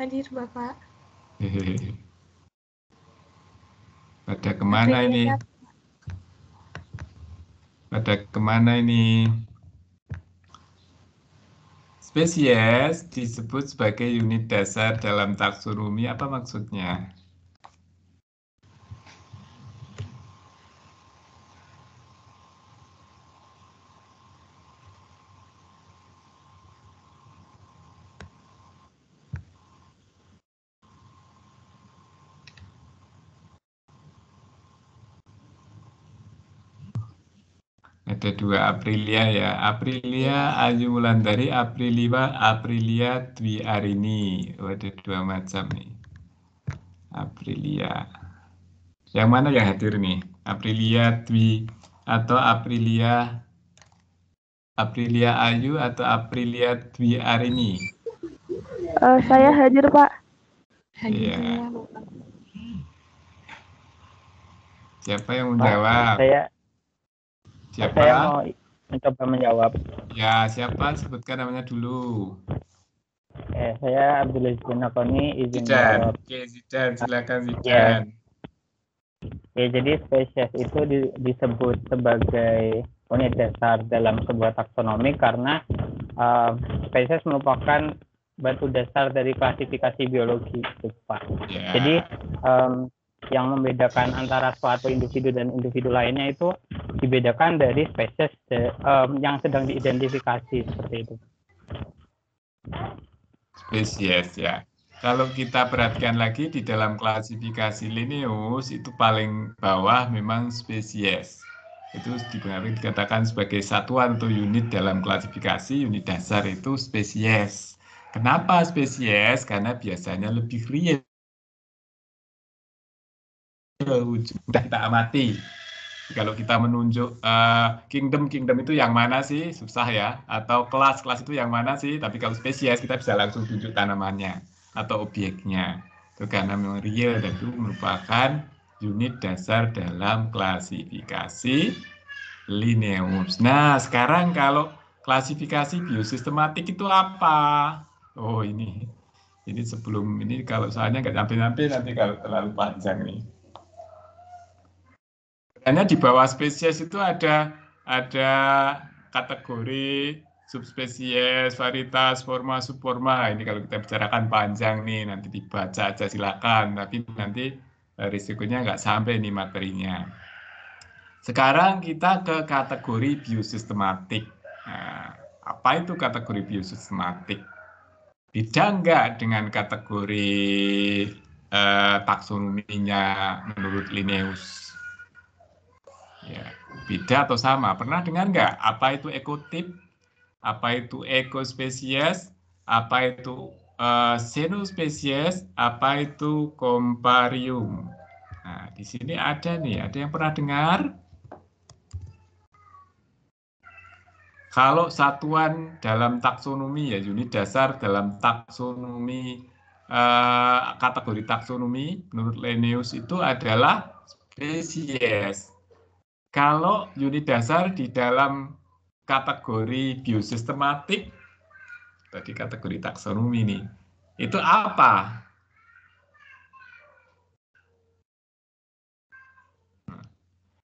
Hadir, Bapak. Pada kemana ini? Pada kemana ini? Spesies disebut sebagai unit dasar dalam taksonomi. Apa maksudnya? Ada dua Aprilia ya. Aprilia Ayu Wulandari, Aprilia Dwi Arini. Oh, ada dua macam nih. Aprilia. Yang mana yang hadir nih? Aprilia Dwi atau Aprilia Ayu atau Aprilia Dwi Arini? Saya hadir, Pak. Iya. Siapa yang Pak, menjawab? Siapa? Saya mau mencoba menjawab. Ya, siapa? Sebutkan namanya dulu. Saya Abdul Izin Akoni, izin Zidan. menjawab. Oke, Zidan. Silakan Zidan. Ya, jadi spesies itu disebut sebagai unit dasar dalam sebuah taksonomi karena spesies merupakan batu dasar dari klasifikasi biologi, Pak. Yeah. Jadi yang membedakan antara suatu individu dan individu lainnya itu dibedakan dari spesies yang sedang diidentifikasi, seperti itu. Spesies ya. Kalau kita perhatikan lagi di dalam klasifikasi Linnaeus itu paling bawah memang spesies. Itu dikatakan sebagai satuan atau unit dalam klasifikasi, unit dasar itu spesies. Kenapa spesies? Karena biasanya lebih real. Sudah kita amati. Kalau kita menunjuk kingdom itu yang mana sih? Susah ya. Atau kelas itu yang mana sih? Tapi kalau spesies kita bisa langsung tunjuk tanamannya atau objeknya. Itu karena memang real dan itu merupakan unit dasar dalam klasifikasi Linnaeus. Nah, sekarang kalau klasifikasi biosistematik itu apa? Oh, ini sebelum ini kalau soalnya nggak sampai nanti kalau terlalu panjang nih. Karena di bawah spesies itu ada kategori subspesies, varietas, forma, subforma. Ini kalau kita bicarakan panjang nih, nanti dibaca aja silakan. Tapi nanti risikonya nggak sampai nih materinya. Sekarang kita ke kategori biosistematik. Nah, apa itu kategori biosistematik? Beda nggak dengan kategori taksonominya menurut Linnaeus? Ya, beda atau sama? Pernah dengar nggak? Apa itu ekotip? Apa itu ekospesies? Apa itu xenospesies? Apa itu komparium? Nah, di sini ada nih, ada yang pernah dengar? Kalau satuan dalam taksonomi, ya unit dasar dalam taksonomi, kategori taksonomi menurut Linnaeus itu adalah spesies. Kalau unit dasar di dalam kategori biosistematik, tadi kategori taksonomi nih, itu apa?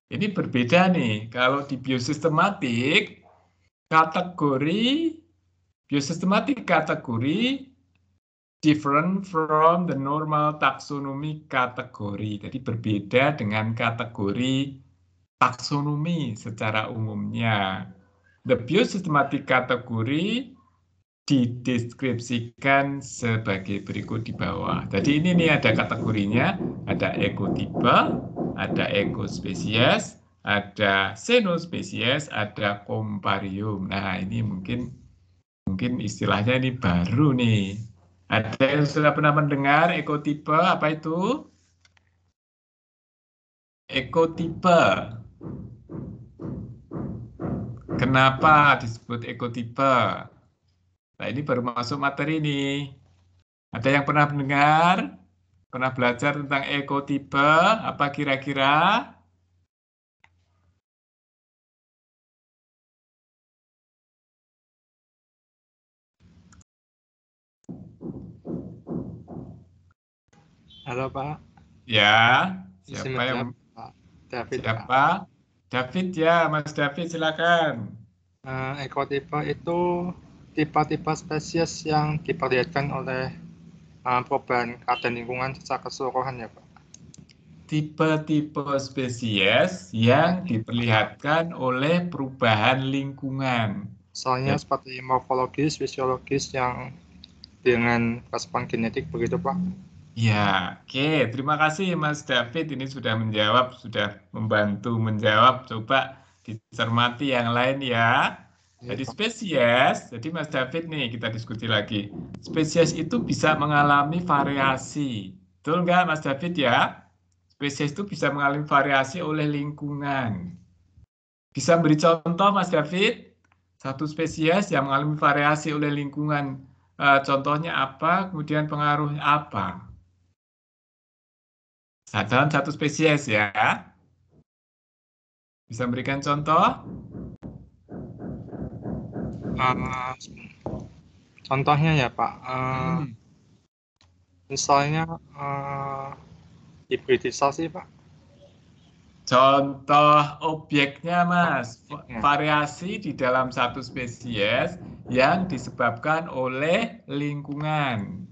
Ini berbeda nih. Kalau di biosistematik, kategori different from the normal taxonomy kategori. Jadi berbeda dengan kategori taksonomi secara umumnya. The biosistematic kategori dideskripsikan sebagai berikut di bawah. Jadi ini nih ada kategorinya, ada ekotipe, ada ekospesies, ada xenospesies, ada komparium. Nah, ini mungkin istilahnya ini baru nih. Ada yang sudah pernah mendengar ekotipe? Apa itu? Ekotipe. Kenapa disebut ekotipe? Nah, ini baru masuk materi nih. Ada yang pernah mendengar? Pernah belajar tentang ekotipe? Apa kira-kira? Halo Pak, Ya, isi siapa yang menjawab Pak David Pak. siapa? David ya, Mas David silakan. Ekotipe itu tipe-tipe spesies yang diperlihatkan oleh perubahan keadaan lingkungan secara keseluruhan ya Pak. Tipe-tipe spesies yang diperlihatkan oleh perubahan lingkungan. Soalnya seperti morfologis, fisiologis yang dengan respon genetik begitu Pak. Ya, oke. Terima kasih Mas David. Ini sudah menjawab, sudah membantu menjawab. Coba dicermati yang lain ya. Jadi spesies, jadi Mas David nih kita diskusi lagi. Spesies itu bisa mengalami variasi. Betul nggak Mas David ya? Spesies itu bisa mengalami variasi oleh lingkungan. Bisa beri contoh Mas David? Satu spesies yang mengalami variasi oleh lingkungan. Contohnya apa? Kemudian pengaruhnya apa? Dalam satu spesies ya. Bisa memberikan contoh? Contohnya ya Pak, misalnya hibridisasi Pak. Contoh objeknya Mas, variasi di dalam satu spesies yang disebabkan oleh lingkungan.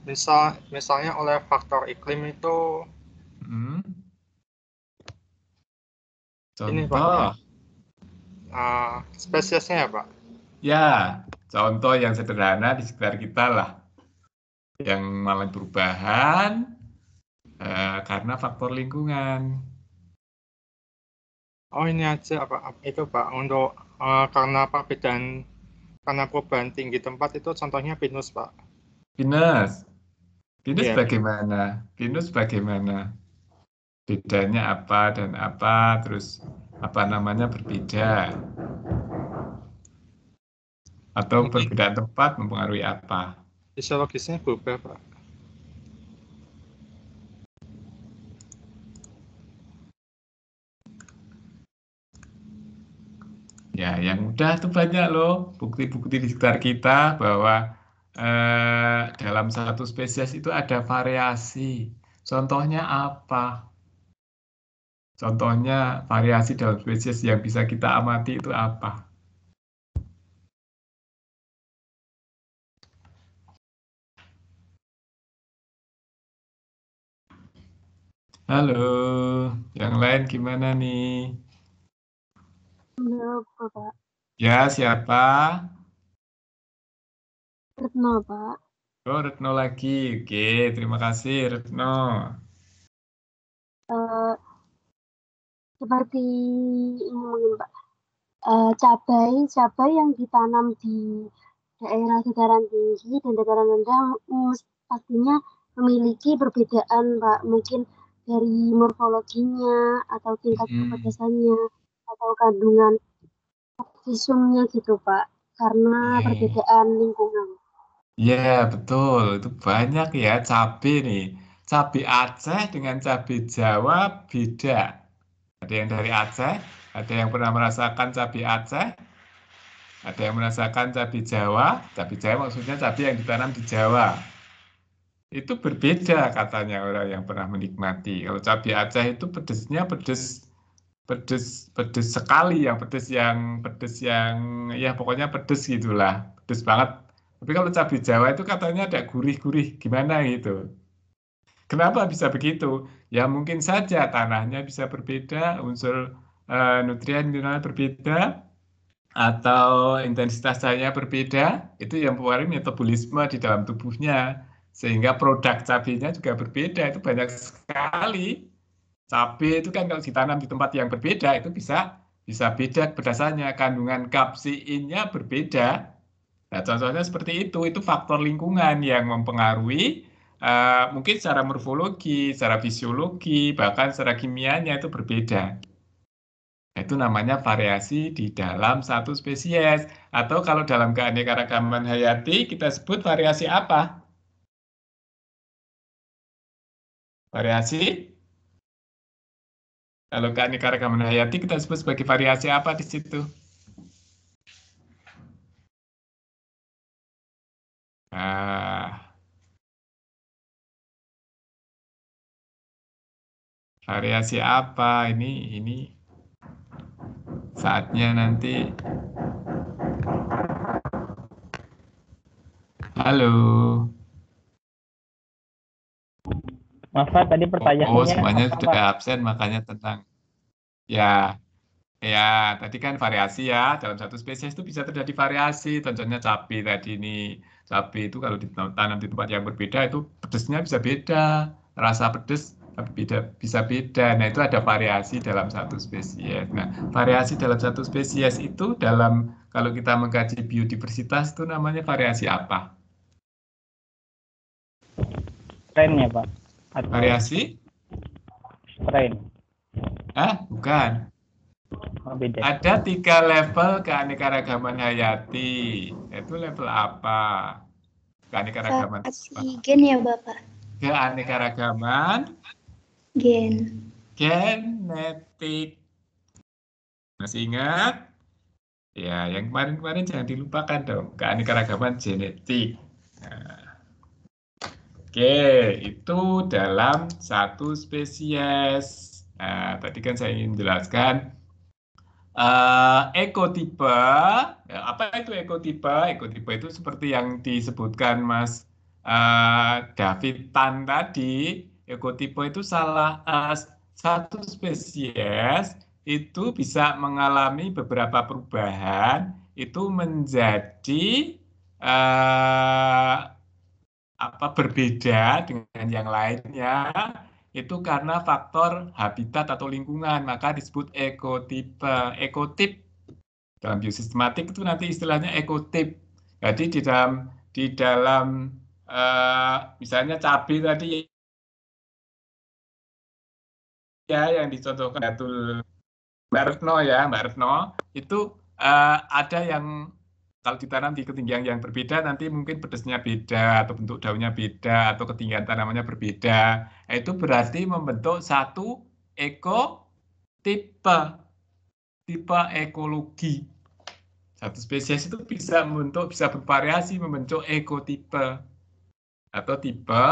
Misalnya oleh faktor iklim itu. Contoh. Ini Pak, spesiesnya ya Pak? Ya, contoh yang sederhana di sekitar kita lah. Yang mengalami perubahan karena faktor lingkungan. Oh ini aja Pak, itu Pak, untuk karena perubahan tinggi tempat itu contohnya pinus Pak. Pinus Yeah. bagaimana? Pinus bagaimana? Bedanya apa dan apa, terus apa namanya berbeda? Atau perbedaan tempat mempengaruhi apa? Fisiologisnya berubah Pak. Ya, yang mudah tuh banyak loh bukti-bukti di sekitar kita bahwa dalam satu spesies itu ada variasi. Contohnya apa? Contohnya variasi dalam spesies yang bisa kita amati itu apa? Halo, yang lain gimana nih? Halo, Pak. Ya, siapa? Retno, Pak. Oh, Retno lagi. Oke, terima kasih Retno. Seperti ini mungkin Pak, cabai yang ditanam di daerah dataran tinggi dan dataran rendah pastinya memiliki perbedaan Pak, mungkin dari morfologinya atau tingkat kepedasannya atau kandungan visumnya gitu Pak, karena perbedaan lingkungan. Ya, betul. Itu banyak ya cabai nih. Cabai Aceh dengan cabai Jawa beda. Ada yang dari Aceh, ada yang pernah merasakan cabai Aceh, ada yang merasakan cabai Jawa. Cabai Jawa maksudnya cabai yang ditanam di Jawa. Itu berbeda katanya orang yang pernah menikmati. Kalau cabai Aceh itu pedesnya pedes sekali, yang ya pokoknya pedes gitulah, pedes banget. Tapi kalau cabai Jawa itu katanya ada gurih-gurih gimana gitu. Kenapa bisa begitu? Ya mungkin saja tanahnya bisa berbeda, unsur nutrien mineral berbeda, atau intensitas cahaya berbeda. Itu yang mempengaruhi metabolisme di dalam tubuhnya. Sehingga produk cabainya juga berbeda, itu banyak sekali. Cabai itu kan kalau ditanam di tempat yang berbeda, itu bisa beda kepedasannya, kandungan kapseinnya berbeda. Nah, contohnya seperti itu faktor lingkungan yang mempengaruhi mungkin secara morfologi, secara fisiologi, bahkan secara kimianya itu berbeda. Itu namanya variasi di dalam satu spesies. Atau kalau dalam keanekaragaman hayati, kita sebut variasi apa? Variasi? Kalau keanekaragaman hayati, kita sebut sebagai variasi apa di situ? Variasi apa? Ini saatnya nanti. Halo. Maaf Pak, tadi pertanyaannya Semuanya apa, sudah Pak? absen, makanya tentang ya tadi kan variasi ya, dalam satu spesies itu bisa terjadi variasi. Contohnya cabai tadi ini, cabai itu kalau ditanam di tempat yang berbeda itu pedesnya bisa beda, rasa pedes bisa beda. Nah, itu ada variasi dalam satu spesies. Nah, variasi dalam satu spesies itu kalau kita mengkaji biodiversitas itu namanya variasi apa? Strain ya, Pak? Atau Variasi? strain? Bukan. Oh, beda. Ada 3 level keanekaragaman hayati. Itu level apa? Keanekaragaman. Gen ya, Bapak? Keanekaragaman genetik. Masih ingat? Ya, yang kemarin-kemarin jangan dilupakan dong. Keanekaragaman genetik. Nah, oke, itu dalam satu spesies. Nah, tadi kan saya ingin menjelaskan ekotipe. Apa itu ekotipe? Ekotipe itu seperti yang disebutkan Mas David Tan tadi. Ekotipe itu satu spesies itu bisa mengalami beberapa perubahan itu menjadi berbeda dengan yang lainnya. Itu karena faktor habitat atau lingkungan, maka disebut ekotipe. Ekotip dalam biosistematik itu nanti istilahnya ekotip. Jadi di dalam misalnya cabai tadi ya yang dicontohkan Mbak Retno itu ada yang kalau ditanam di ketinggian yang berbeda nanti mungkin pedesnya beda atau bentuk daunnya beda atau ketinggian tanamannya berbeda. Itu berarti membentuk satu ekotipe, tipe ekologi. Satu spesies itu bisa bervariasi membentuk ekotipe atau tipe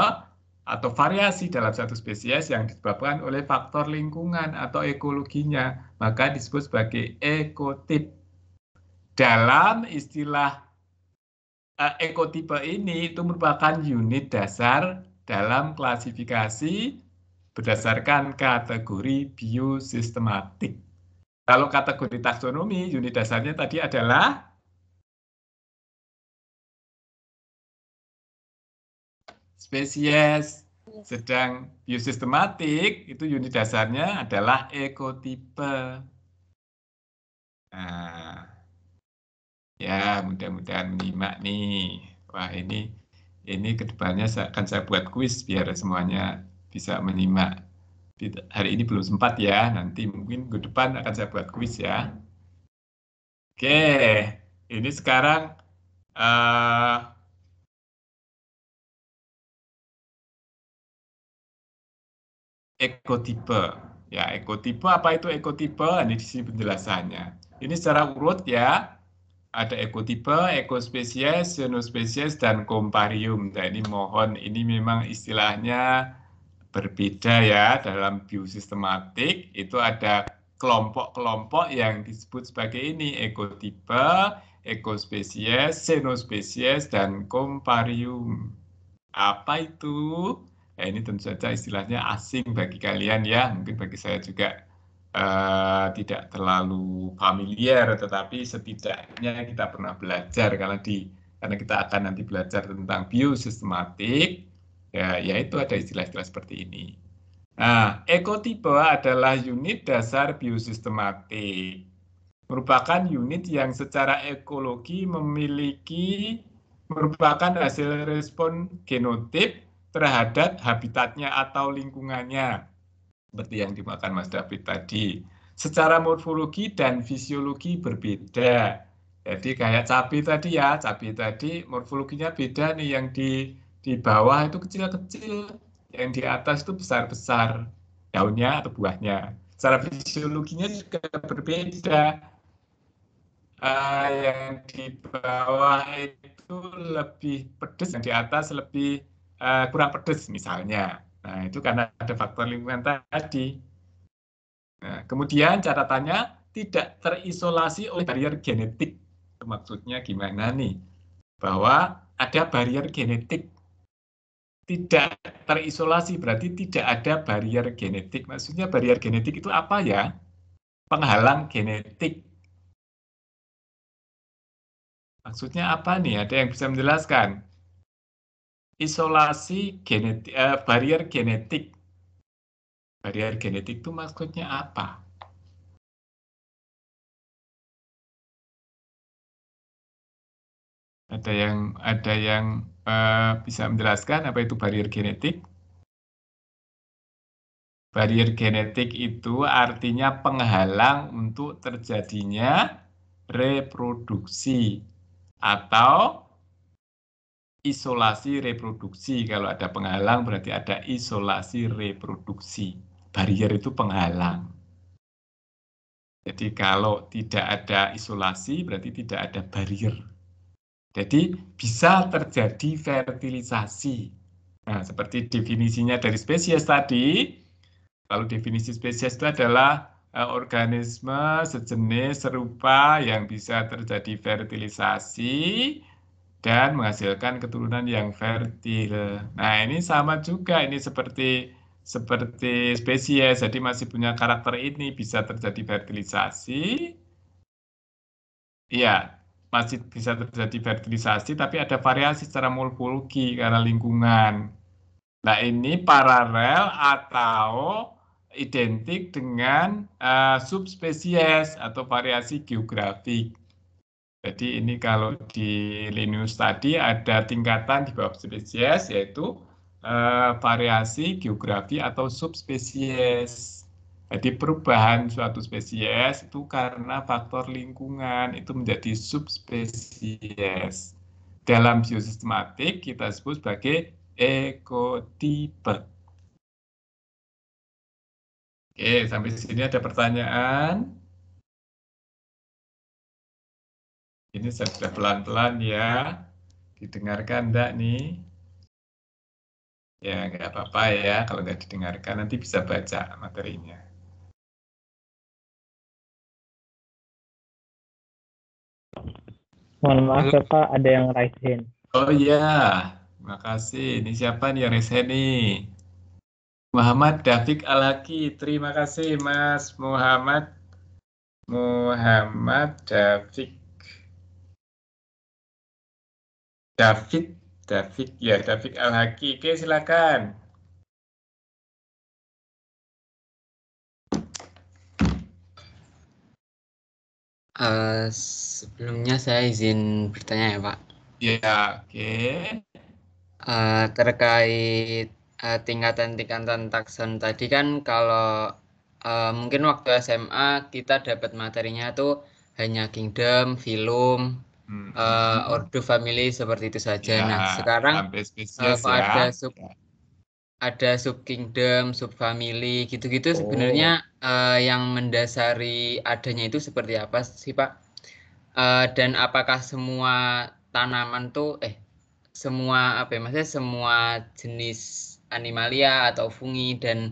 atau variasi dalam satu spesies yang disebabkan oleh faktor lingkungan atau ekologinya, maka disebut sebagai ekotip. Dalam istilah ekotipe ini itu merupakan unit dasar dalam klasifikasi berdasarkan kategori biosistematik. Kalau kategori taksonomi, unit dasarnya tadi adalah spesies, sedang biosistematik itu unit dasarnya adalah ekotipe. Nah, ya mudah-mudahan menyimak nih. Wah ini kedepannya akan saya buat kuis biar semuanya bisa menyimak. Hari ini belum sempat ya, nanti mungkin ke depan akan saya buat kuis ya. Oke, ini sekarang ekotipe. Ya, ekotipe apa itu ekotipe? Ini di sini penjelasannya. Ini secara urut ya. Ada ekotipe, ekospesies, xenospesies, dan komparium. Nah, ini mohon, ini memang istilahnya berbeda ya dalam biosistematik. Itu ada kelompok-kelompok yang disebut sebagai ini, ekotipe, ekospesies, xenospesies, dan komparium. Apa itu? Ya, ini tentu saja istilahnya asing bagi kalian ya, mungkin bagi saya juga tidak terlalu familiar, tetapi setidaknya kita pernah belajar karena kita akan nanti belajar tentang biosistematik, ya itu ada istilah-istilah seperti ini. Nah, ekotipe adalah unit dasar biosistematik, merupakan unit yang secara ekologi merupakan hasil respon genotip terhadap habitatnya atau lingkungannya, seperti yang dimakan Mas David tadi. Secara morfologi dan fisiologi berbeda. Jadi kayak cabai tadi ya, cabai tadi morfologinya beda nih, yang di bawah itu kecil-kecil, yang di atas itu besar-besar daunnya atau buahnya. Secara fisiologinya juga berbeda. Yang di bawah itu lebih pedas, yang di atas lebih kurang pedas misalnya. Nah, itu karena ada faktor lingkungan tadi. Nah, kemudian catatannya tidak terisolasi oleh barrier genetik. Maksudnya gimana nih? Bahwa ada barrier genetik. Tidak terisolasi berarti tidak ada barrier genetik. Maksudnya barrier genetik itu apa ya? Penghalang genetik. Maksudnya apa nih? Ada yang bisa menjelaskan? Isolasi genetik, barrier genetik. Barrier genetik itu maksudnya apa? Ada yang bisa menjelaskan apa itu barrier genetik? Barrier genetik itu artinya penghalang untuk terjadinya reproduksi atau isolasi reproduksi. Kalau ada penghalang berarti ada isolasi reproduksi. Barrier itu penghalang. Jadi kalau tidak ada isolasi berarti tidak ada barrier. Jadi bisa terjadi fertilisasi. Nah, seperti definisinya dari spesies tadi, kalau definisi spesies itu adalah organisme sejenis serupa yang bisa terjadi fertilisasi dan menghasilkan keturunan yang fertil. Nah, ini sama juga, ini seperti spesies, jadi masih punya karakter ini, bisa terjadi fertilisasi. Iya, masih bisa terjadi fertilisasi, tapi ada variasi secara morfologi karena lingkungan. Nah, ini paralel atau identik dengan subspesies atau variasi geografik. Jadi ini kalau di Linnaeus tadi ada tingkatan di bawah spesies, yaitu variasi geografi atau subspesies. Jadi perubahan suatu spesies itu karena faktor lingkungan, itu menjadi subspesies. Dalam biosistematik kita sebut sebagai ekotipe. Oke, sampai sini ada pertanyaan? Ini saya sudah pelan-pelan ya. Didengarkan enggak nih? Ya, nggak apa-apa ya. Kalau nggak didengarkan, nanti bisa baca materinya. Mohon maaf ya Pak, ada yang raise hand. Oh iya, makasih. Ini siapa nih yang raise hand nih? Muhammad Dafiq Al-Haki. Terima kasih Mas Muhammad Dafiq. Dafiq Al-Haki. Oke, silakan. Sebelumnya saya izin bertanya ya Pak. Ya, oke. Terkait tingkatan-tingkatan takson tadi kan kalau mungkin waktu SMA kita dapat materinya tuh hanya kingdom, phylum, ordo, family seperti itu saja. Ya, nah sekarang spesies kalau ya. ada sub kingdom, sub family gitu-gitu sebenarnya yang mendasari adanya itu seperti apa sih Pak? Dan apakah semua tanaman tuh semua maksudnya semua jenis animalia atau fungi dan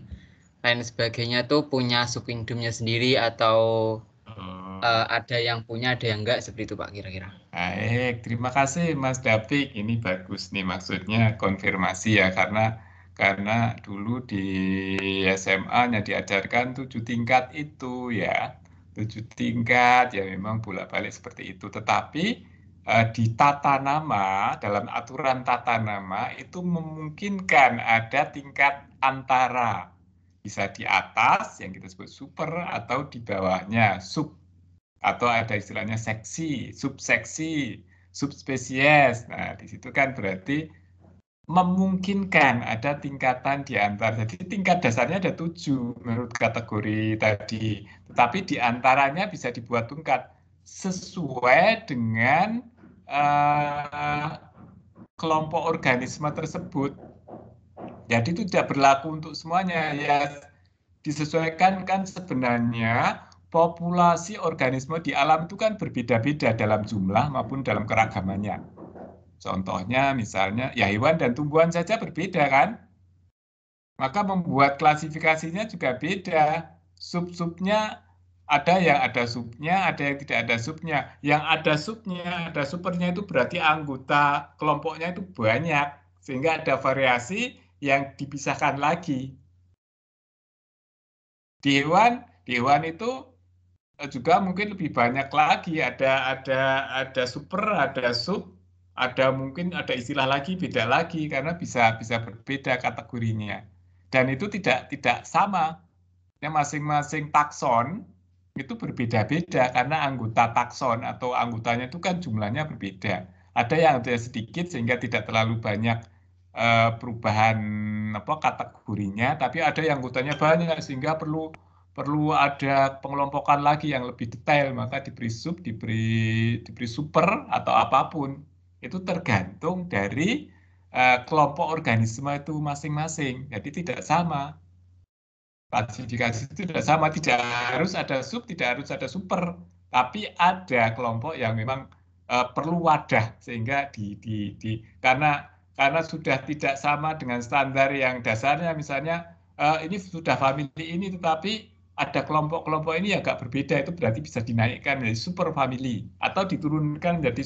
lain sebagainya tuh punya sub kingdomnya sendiri atau ada yang punya ada yang enggak seperti itu Pak kira-kira? Baik, terima kasih Mas Dafiq. Ini bagus nih maksudnya konfirmasi ya karena dulu di SMA-nya diajarkan 7 tingkat itu ya. 7 tingkat ya memang bolak-balik seperti itu. Tetapi di tata nama, dalam aturan tata nama itu memungkinkan ada tingkat antara. Bisa di atas yang kita sebut super atau di bawahnya sub. Atau ada istilahnya seksi, subseksi, subspesies. Nah, di situ kan berarti memungkinkan ada tingkatan di antara. Jadi tingkat dasarnya ada 7 menurut kategori tadi. Tetapi di antaranya bisa dibuat tingkat sesuai dengan kelompok organisme tersebut. Jadi itu tidak berlaku untuk semuanya. Ya, disesuaikan kan sebenarnya populasi organisme di alam itu kan berbeda-beda dalam jumlah maupun dalam keragamannya. Contohnya misalnya ya hewan dan tumbuhan saja berbeda kan. Maka membuat klasifikasinya juga beda. Sub-subnya ada yang ada subnya, ada yang tidak ada subnya. Yang ada subnya, ada supernya itu berarti anggota kelompoknya itu banyak. Sehingga ada variasi yang dipisahkan lagi. Di hewan itu juga mungkin lebih banyak lagi. Ada super, ada sub, mungkin ada istilah lagi, beda lagi karena bisa berbeda kategorinya. Dan itu tidak sama. Masing-masing takson itu berbeda-beda karena anggota takson atau anggotanya itu kan jumlahnya berbeda. Ada yang ada sedikit sehingga tidak terlalu banyak perubahan kategorinya, tapi ada yang anggotanya banyak sehingga perlu ada pengelompokan lagi yang lebih detail, maka diberi sub, diberi super atau apapun. Itu tergantung dari kelompok organisme itu masing-masing. Jadi tidak sama. Klasifikasi itu tidak sama, tidak harus ada sub, tidak harus ada super, tapi ada kelompok yang memang perlu wadah sehingga karena sudah tidak sama dengan standar yang dasarnya, misalnya ini sudah famili ini, tetapi ada kelompok-kelompok ini agak berbeda, itu berarti bisa dinaikkan menjadi super family atau diturunkan menjadi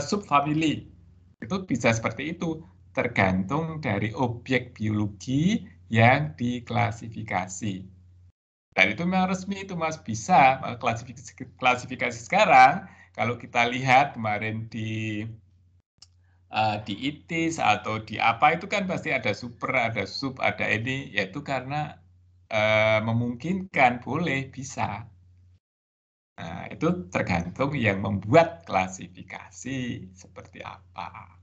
subfamily. Itu bisa seperti itu, tergantung dari objek biologi yang diklasifikasi. Dan itu memang resmi itu Mas, bisa klasifikasi sekarang. Kalau kita lihat kemarin di ITIS atau di apa itu kan pasti ada super, ada sub, ada ini, yaitu karena memungkinkan, boleh, bisa. Nah, itu tergantung yang membuat klasifikasi seperti apa.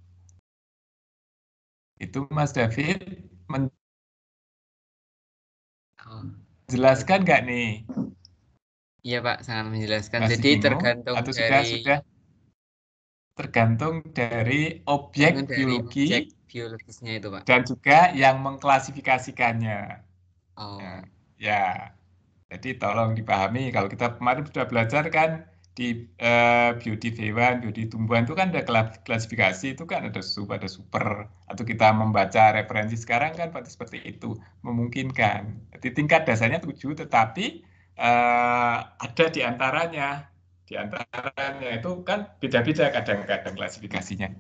Itu Mas David menjelaskan nggak nih? Iya Pak, sangat menjelaskan. Masih Jadi bingung? tergantung Atau dari tergantung dari objek biologisnya itu Pak. Dan juga yang mengklasifikasikannya. Oh. Ya, jadi tolong dipahami. Kalau kita kemarin sudah belajar kan di biodi hewan, biodi tumbuhan itu kan ada klasifikasi, itu kan ada sub, ada super. Atau kita membaca referensi sekarang kan seperti itu, memungkinkan. Jadi tingkat dasarnya 7, tetapi ada di antaranya. Di antaranya itu kan beda-beda kadang-kadang klasifikasinya.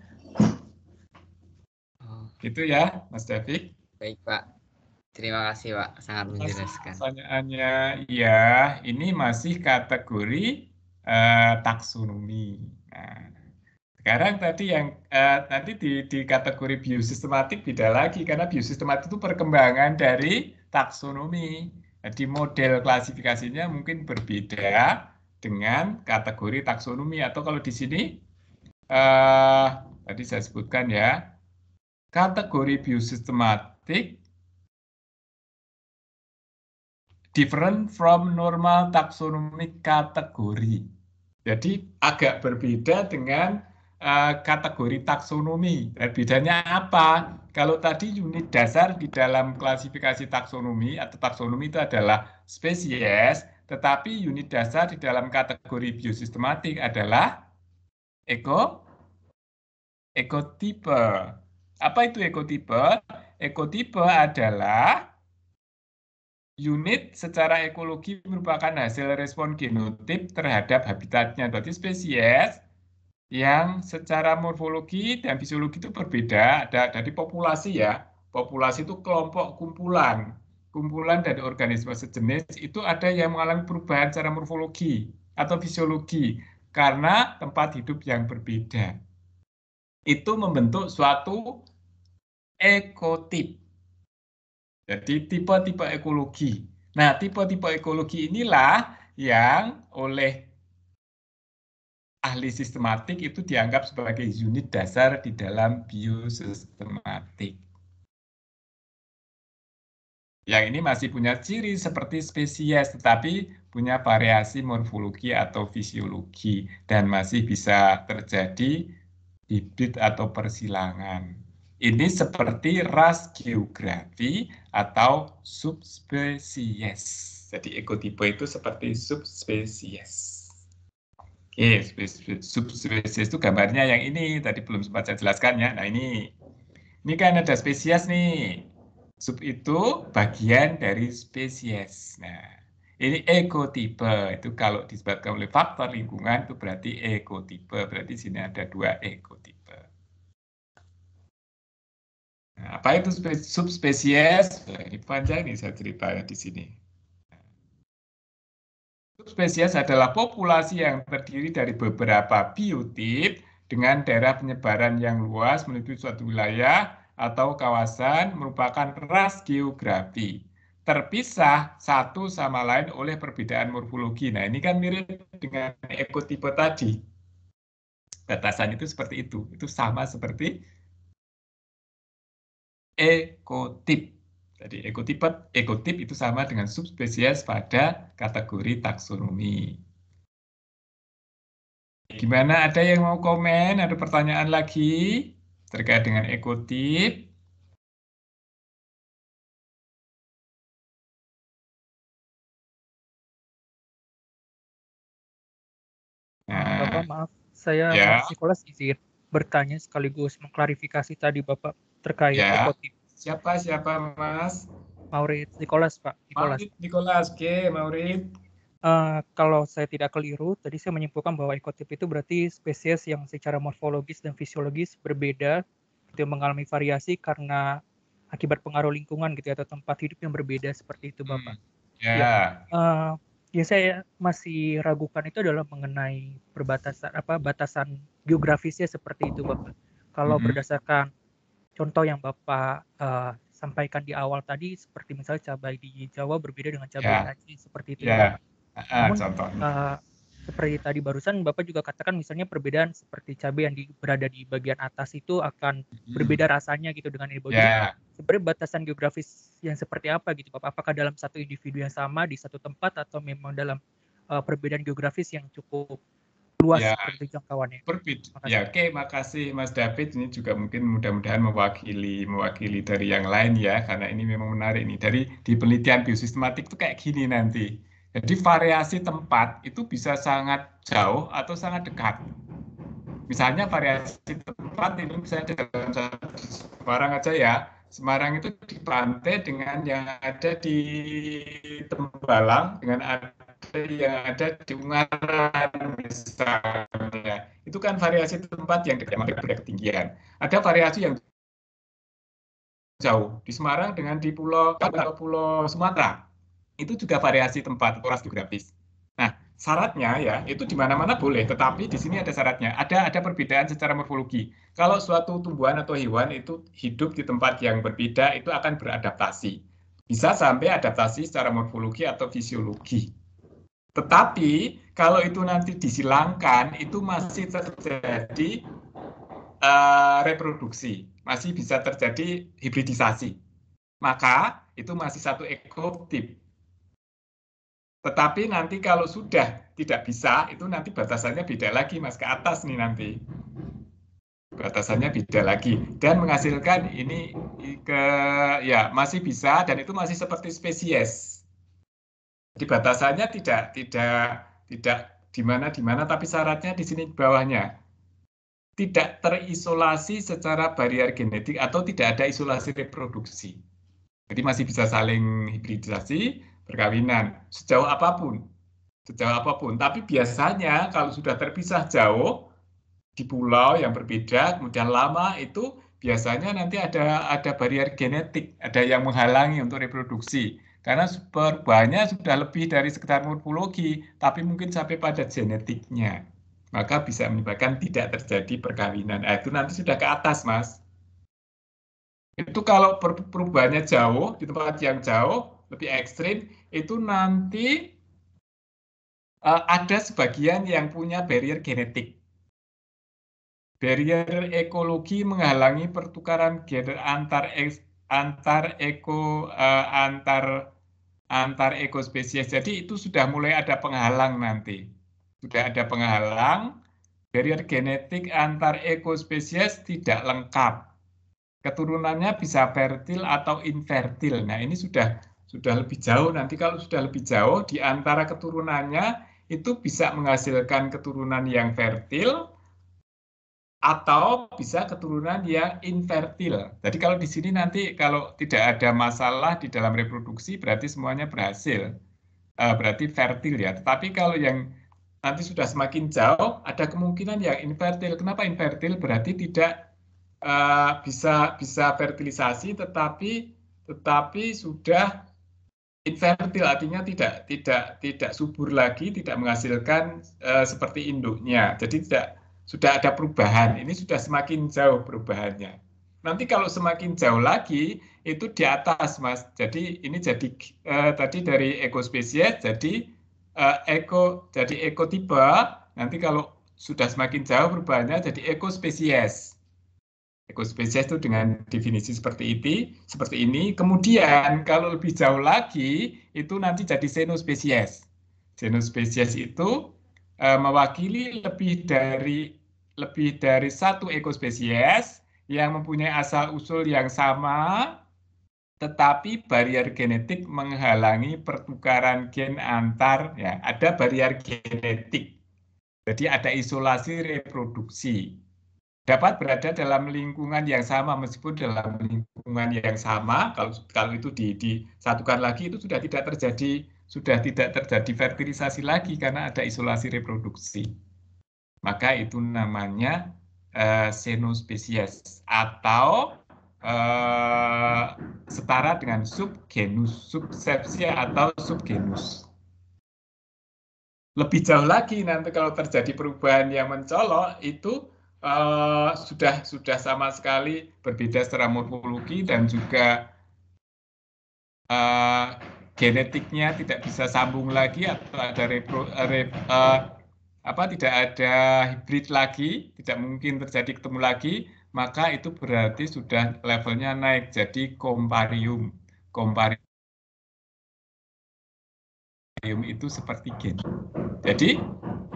Itu ya, Mas David. Baik Pak. Terima kasih Pak, sangat menjelaskan. Pertanyaannya, ya, ini masih kategori taksonomi. Nah, sekarang tadi yang nanti di kategori biosistematik beda lagi karena biosistematik itu perkembangan dari taksonomi. Jadi model klasifikasinya mungkin berbeda dengan kategori taksonomi, atau kalau di sini tadi saya sebutkan ya, kategori biosistematik different from normal taxonomic kategori. Jadi agak berbeda dengan kategori taksonomi. Dan bedanya apa? Kalau tadi unit dasar di dalam klasifikasi taksonomi atau taksonomi itu adalah spesies, tetapi unit dasar di dalam kategori biosistematik adalah ekotipe. Apa itu ekotipe? Ekotipe adalah unit secara ekologi merupakan hasil respon genotip terhadap habitatnya. Berarti spesies yang secara morfologi dan fisiologi itu berbeda. Ada dari populasi ya. Populasi itu kelompok kumpulan. Kumpulan dari organisme sejenis itu ada yang mengalami perubahan secara morfologi atau fisiologi karena tempat hidup yang berbeda. Itu membentuk suatu ekotip. Jadi tipe-tipe ekologi. Nah, tipe-tipe ekologi inilah yang oleh ahli sistematik itu dianggap sebagai unit dasar di dalam biosistematik. Yang ini masih punya ciri seperti spesies, tetapi punya variasi morfologi atau fisiologi, dan masih bisa terjadi hibrid atau persilangan. Ini seperti ras geografi atau subspesies. Jadi ekotipe itu seperti subspesies. Oke, subspesies itu gambarnya yang ini, tadi belum sempat saya jelaskan ya. Nah ini kan ada spesies nih. Sub itu bagian dari spesies. Nah, ini ekotipe. Itu kalau disebabkan oleh faktor lingkungan itu berarti ekotipe. Berarti sini ada 2 ekotipe. Nah, apa itu subspesies? Nah, ini panjang nih saya ceritanya di sini. Subspesies adalah populasi yang terdiri dari beberapa biotip dengan daerah penyebaran yang luas menuju suatu wilayah atau kawasan merupakan ras geografi. Terpisah satu sama lain oleh perbedaan morfologi. Nah, ini kan mirip dengan ekotipe tadi. Batasan itu seperti itu. Itu sama seperti ekotip. Jadi ekotip itu sama dengan subspesies pada kategori taksonomi. Gimana, ada yang mau komen? Ada pertanyaan lagi terkait dengan ekotip? Bapak, maaf, saya Ya. Nikolas izin bertanya sekaligus mengklarifikasi tadi Bapak terkait Ya. ekotip. Siapa Mas? Maurits Nikolas, Pak. Nikolas, oke, Maurits. Kalau saya tidak keliru, tadi saya menyimpulkan bahwa ekotip itu berarti spesies yang secara morfologis dan fisiologis berbeda, itu mengalami variasi karena akibat pengaruh lingkungan gitu atau tempat hidup yang berbeda seperti itu, Bapak. Ya. Ya, saya masih ragukan itu adalah mengenai batasan geografisnya seperti itu, Bapak. Kalau berdasarkan contoh yang Bapak sampaikan di awal tadi, seperti misalnya cabai di Jawa berbeda dengan cabai Aceh, seperti itu ya, Bapak. Namun seperti tadi barusan Bapak juga katakan misalnya perbedaan seperti cabai yang berada di bagian atas itu akan berbeda rasanya gitu dengan yang di bawah. Jadi sebenarnya batasan geografis yang seperti apa gitu Bapak? Apakah dalam satu individu yang sama di satu tempat atau memang dalam perbedaan geografis yang cukup luas seperti jangkauannya? Ya, oke, makasih Mas David. Ini juga mungkin mudah-mudahan mewakili dari yang lain ya, karena ini memang menarik nih. Di penelitian biosistematik itu kayak gini nanti. Jadi variasi tempat itu bisa sangat jauh atau sangat dekat. Misalnya variasi tempat ini misalnya dalam Semarang aja ya. Semarang itu di pantai dengan yang ada di Tembalang, dengan yang ada di Ungaran misalnya. Itu kan variasi tempat yang berbeda ketinggian. Ada variasi yang jauh di Semarang dengan di Pulau Sumatera. Itu juga variasi tempat ras geografis. Nah, syaratnya ya itu di mana-mana boleh, tetapi di sini ada syaratnya. Ada perbedaan secara morfologi. Kalau suatu tumbuhan atau hewan itu hidup di tempat yang berbeda, itu akan beradaptasi. Bisa sampai adaptasi secara morfologi atau fisiologi. Tetapi kalau itu nanti disilangkan, itu masih terjadi reproduksi, masih bisa terjadi hibridisasi. Maka itu masih satu ekotip. Tetapi nanti kalau sudah tidak bisa, itu nanti batasannya beda lagi, Mas, ke atas nih nanti. Batasannya beda lagi. Dan menghasilkan ini masih bisa, dan itu masih seperti spesies. Jadi batasannya tidak di mana, tapi syaratnya di sini bawahnya. Tidak terisolasi secara barier genetik atau tidak ada isolasi reproduksi. Jadi masih bisa saling hibridisasi, perkawinan, sejauh apapun. Tapi biasanya kalau sudah terpisah jauh, di pulau yang berbeda, kemudian lama, itu biasanya nanti ada barier genetik, ada yang menghalangi untuk reproduksi. Karena perubahannya sudah lebih dari sekedar morfologi, tapi mungkin sampai pada genetiknya. Maka bisa menyebabkan tidak terjadi perkawinan. Itu nanti sudah ke atas, Mas. Itu kalau perubahannya jauh, di tempat yang jauh, lebih ekstrim, itu nanti ada sebagian yang punya barrier genetik. Barrier ekologi menghalangi pertukaran gen antar ekospesies. Jadi itu sudah mulai ada penghalang nanti. Sudah ada penghalang, barrier genetik antar ekospesies tidak lengkap. Keturunannya bisa fertil atau infertil. Nah, ini sudah lebih jauh. Nanti kalau sudah lebih jauh, di antara keturunannya itu bisa menghasilkan keturunan yang fertil atau bisa keturunan yang infertil. Jadi kalau di sini nanti kalau tidak ada masalah di dalam reproduksi berarti semuanya berhasil, berarti fertil ya. Tetapi kalau yang nanti sudah semakin jauh ada kemungkinan yang infertil. Kenapa infertil? Berarti tidak bisa fertilisasi, tetapi sudah infertil, artinya tidak subur lagi, tidak menghasilkan seperti induknya. Jadi sudah ada perubahan. Ini sudah semakin jauh perubahannya. Nanti kalau semakin jauh lagi itu di atas, Mas. Jadi ini jadi tadi dari ekospesies jadi ekotipe. Nanti kalau sudah semakin jauh perubahannya jadi ekospesies. Ekospesies itu dengan definisi seperti ini. Kemudian kalau lebih jauh lagi itu nanti jadi xenospesies. Xenospesies itu mewakili lebih dari satu ekospesies yang mempunyai asal-usul yang sama, tetapi barrier genetik menghalangi pertukaran gen antar, ya, ada barrier genetik. Jadi ada isolasi reproduksi. Dapat berada dalam lingkungan yang sama, meskipun dalam lingkungan yang sama, kalau itu disatukan lagi itu sudah tidak terjadi fertilisasi lagi karena ada isolasi reproduksi. Maka itu namanya xenospesies atau setara dengan subgenus, subspesies atau subgenus. Lebih jauh lagi nanti kalau terjadi perubahan yang mencolok itu sudah sama sekali berbeda secara morfologi dan juga genetiknya tidak bisa sambung lagi atau ada tidak ada hibrid lagi, tidak mungkin terjadi ketemu lagi, maka itu berarti sudah levelnya naik jadi komparium. Komparium itu seperti gen. Jadi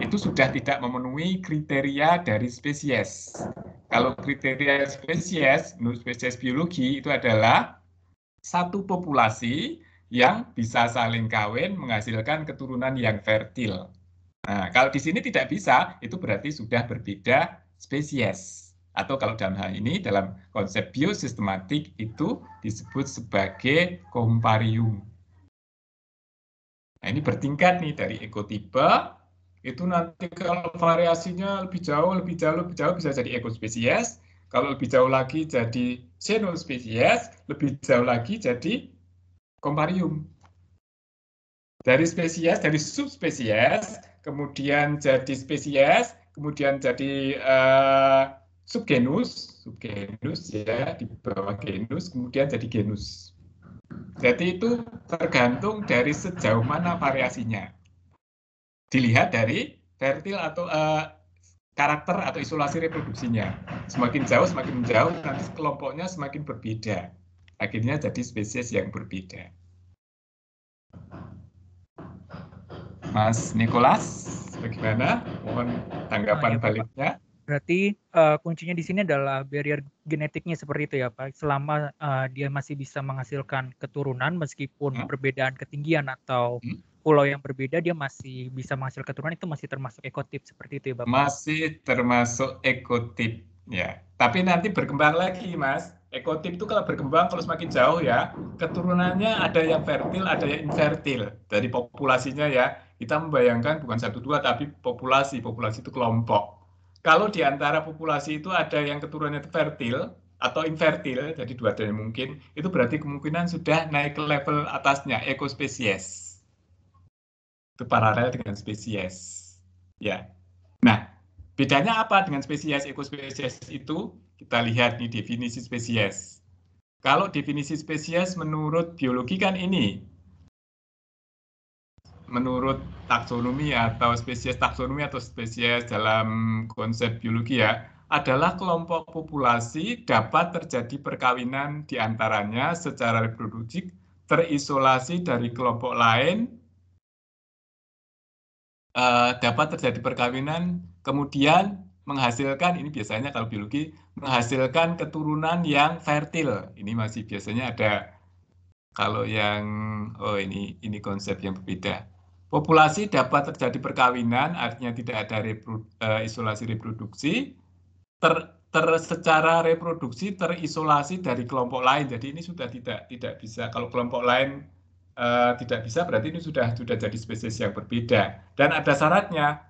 itu sudah tidak memenuhi kriteria dari spesies. Kalau kriteria spesies, menurut spesies biologi itu adalah satu populasi yang bisa saling kawin menghasilkan keturunan yang fertil. Nah, kalau di sini tidak bisa, itu berarti sudah berbeda spesies. Atau kalau dalam hal ini, dalam konsep biosistematik itu disebut sebagai komparium. Nah, ini bertingkat nih dari ekotipe, itu nanti kalau variasinya lebih jauh bisa jadi ekospesies. Kalau lebih jauh lagi jadi xenospesies, lebih jauh lagi jadi komparium. Dari spesies, dari subspesies, kemudian jadi spesies, kemudian jadi subgenus ya, di bawah genus, kemudian jadi genus. Jadi itu tergantung dari sejauh mana variasinya. Dilihat dari fertil atau karakter atau isolasi reproduksinya. Semakin jauh, nanti kelompoknya semakin berbeda. Akhirnya jadi spesies yang berbeda. Mas Nicholas, bagaimana? Mohon tanggapan baliknya. Berarti kuncinya di sini adalah barrier genetiknya seperti itu ya Pak. Selama dia masih bisa menghasilkan keturunan meskipun perbedaan ketinggian atau pulau yang berbeda, dia masih bisa menghasilkan keturunan, itu masih termasuk ekotip seperti itu ya Bapak? Masih termasuk ekotip ya. Tapi nanti berkembang lagi Mas. Ekotip itu kalau berkembang, kalau semakin jauh ya, keturunannya ada yang fertil, ada yang infertil. Dari populasinya ya, kita membayangkan bukan 1-2, tapi populasi itu kelompok. Kalau di antara populasi itu ada yang keturunannya fertil atau infertil, jadi dua-duanya mungkin, itu berarti kemungkinan sudah naik ke level atasnya, ekospesies. Itu paralel dengan spesies. Ya. Nah, bedanya apa dengan spesies ekospesies itu? Kita lihat nih definisi spesies. Kalau definisi spesies menurut biologi kan ini. Menurut taksonomi atau spesies taksonomi atau spesies dalam konsep biologi ya, adalah kelompok populasi dapat terjadi perkawinan di antaranya secara reproduksi terisolasi dari kelompok lain, dapat terjadi perkawinan, kemudian menghasilkan, ini biasanya kalau biologi, menghasilkan keturunan yang fertil. Ini masih biasanya ada, kalau yang, ini konsep yang berbeda. Populasi dapat terjadi perkawinan, artinya tidak ada isolasi reproduksi, secara reproduksi terisolasi dari kelompok lain. Jadi ini sudah tidak bisa. Kalau kelompok lain tidak bisa, berarti ini sudah jadi spesies yang berbeda. Dan ada syaratnya,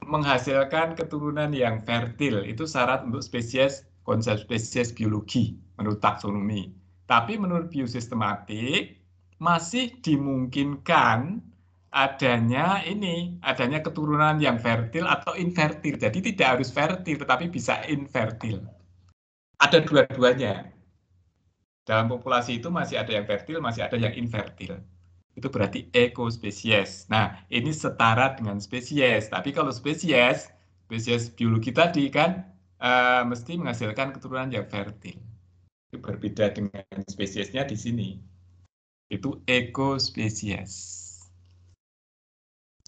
menghasilkan keturunan yang fertil. Itu syarat untuk spesies, konsep spesies biologi menurut taksonomi. Tapi menurut biosistematik masih dimungkinkan adanya keturunan yang fertil atau infertil. Jadi tidak harus fertil, tetapi bisa infertil. Ada dua-duanya. Dalam populasi itu masih ada yang fertil, masih ada yang infertil. Itu berarti ekospesies. Nah, ini setara dengan spesies. Tapi kalau spesies biologi tadi kan mesti menghasilkan keturunan yang fertil. Itu berbeda dengan spesiesnya di sini. Itu ekospesies.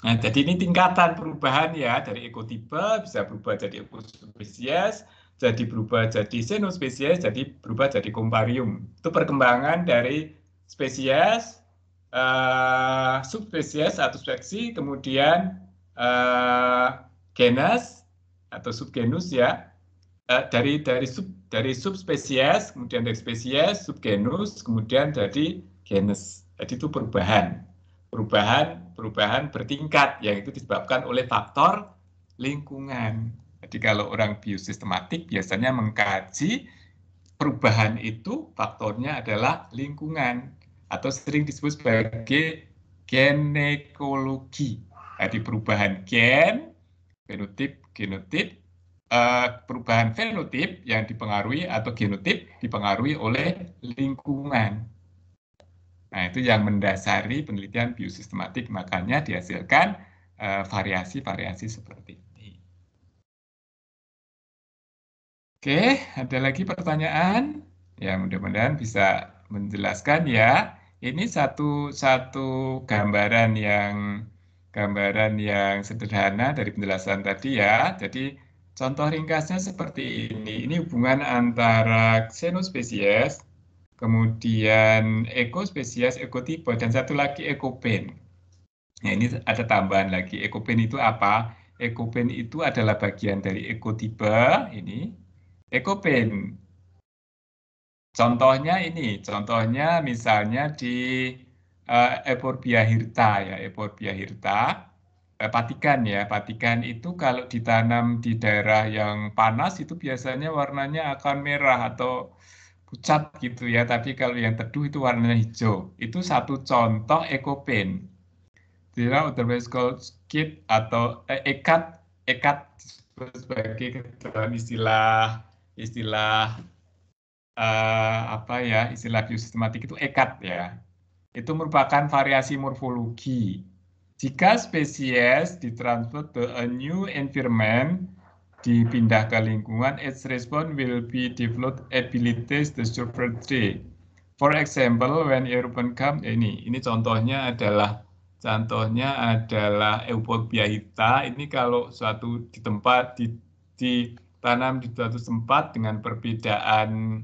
Nah, jadi ini tingkatan perubahan ya, dari ekotipe bisa berubah jadi ekospesies, jadi berubah jadi xenospesies, jadi berubah jadi komparium. Itu perkembangan dari spesies, subspesies atau speksi, kemudian genus atau subgenus ya, dari subspesies, kemudian dari spesies, subgenus, kemudian jadi genus. Jadi itu perubahan bertingkat yang itu disebabkan oleh faktor lingkungan. Jadi kalau orang biosistematik biasanya mengkaji perubahan itu faktornya adalah lingkungan atau sering disebut sebagai genekologi. Jadi perubahan gen, fenotip, genotip, perubahan fenotip yang dipengaruhi atau genotip dipengaruhi oleh lingkungan. Nah, itu yang mendasari penelitian biosistematik, makanya dihasilkan variasi-variasi seperti ini. Oke, ada lagi pertanyaan? Ya, mudah-mudahan bisa menjelaskan ya. Ini satu gambaran yang sederhana dari penjelasan tadi ya. Jadi contoh ringkasnya seperti ini. Ini hubungan antara xenospesies, kemudian ekospesies, ekotipe, dan satu lagi ekopen. Nah, ini ada tambahan lagi. Ekopen itu apa? Ekopen itu adalah bagian dari ekotipe. Ini ekopen. Contohnya misalnya di Euphorbia hirta ya, Euphorbia hirta. Patikan ya, patikan itu kalau ditanam di daerah yang panas itu biasanya warnanya akan merah atau pucat gitu ya, tapi kalau yang teduh itu warnanya hijau. Itu satu contoh ekopen. Dia otherwise called skid atau ekat sebagai dalam istilah biosistematik itu ekat ya. Itu merupakan variasi morfologi. Jika spesies ditransfer to a new environment, dipindah ke lingkungan, its response will be developed abilities to survive. For example, when European come, ini contohnya adalah Euphorbia hirta. Ini kalau suatu di tempat ditanam di suatu tempat dengan perbedaan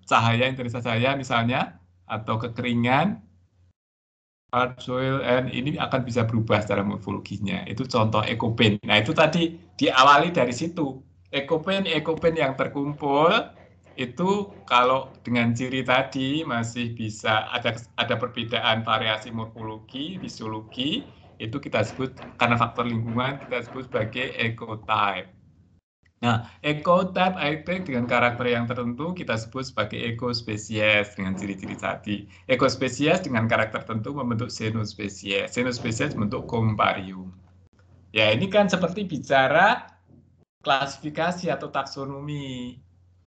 cahaya, intensitas cahaya misalnya, atau kekeringan, hard soil, and ini akan bisa berubah secara morfologinya. Itu contoh ekopen. Nah, itu tadi diawali dari situ. Ekopen yang terkumpul itu kalau dengan ciri tadi masih bisa ada perbedaan variasi morfologi, fisiologi, itu kita sebut karena faktor lingkungan kita sebut sebagai ecotype. Nah, ecotype dengan karakter yang tertentu kita sebut sebagai ekospesies dengan ciri-ciri tadi. Ekospesies dengan karakter tertentu membentuk xenospesies. Xenospesies membentuk komparium. Ya, ini kan seperti bicara klasifikasi atau taksonomi.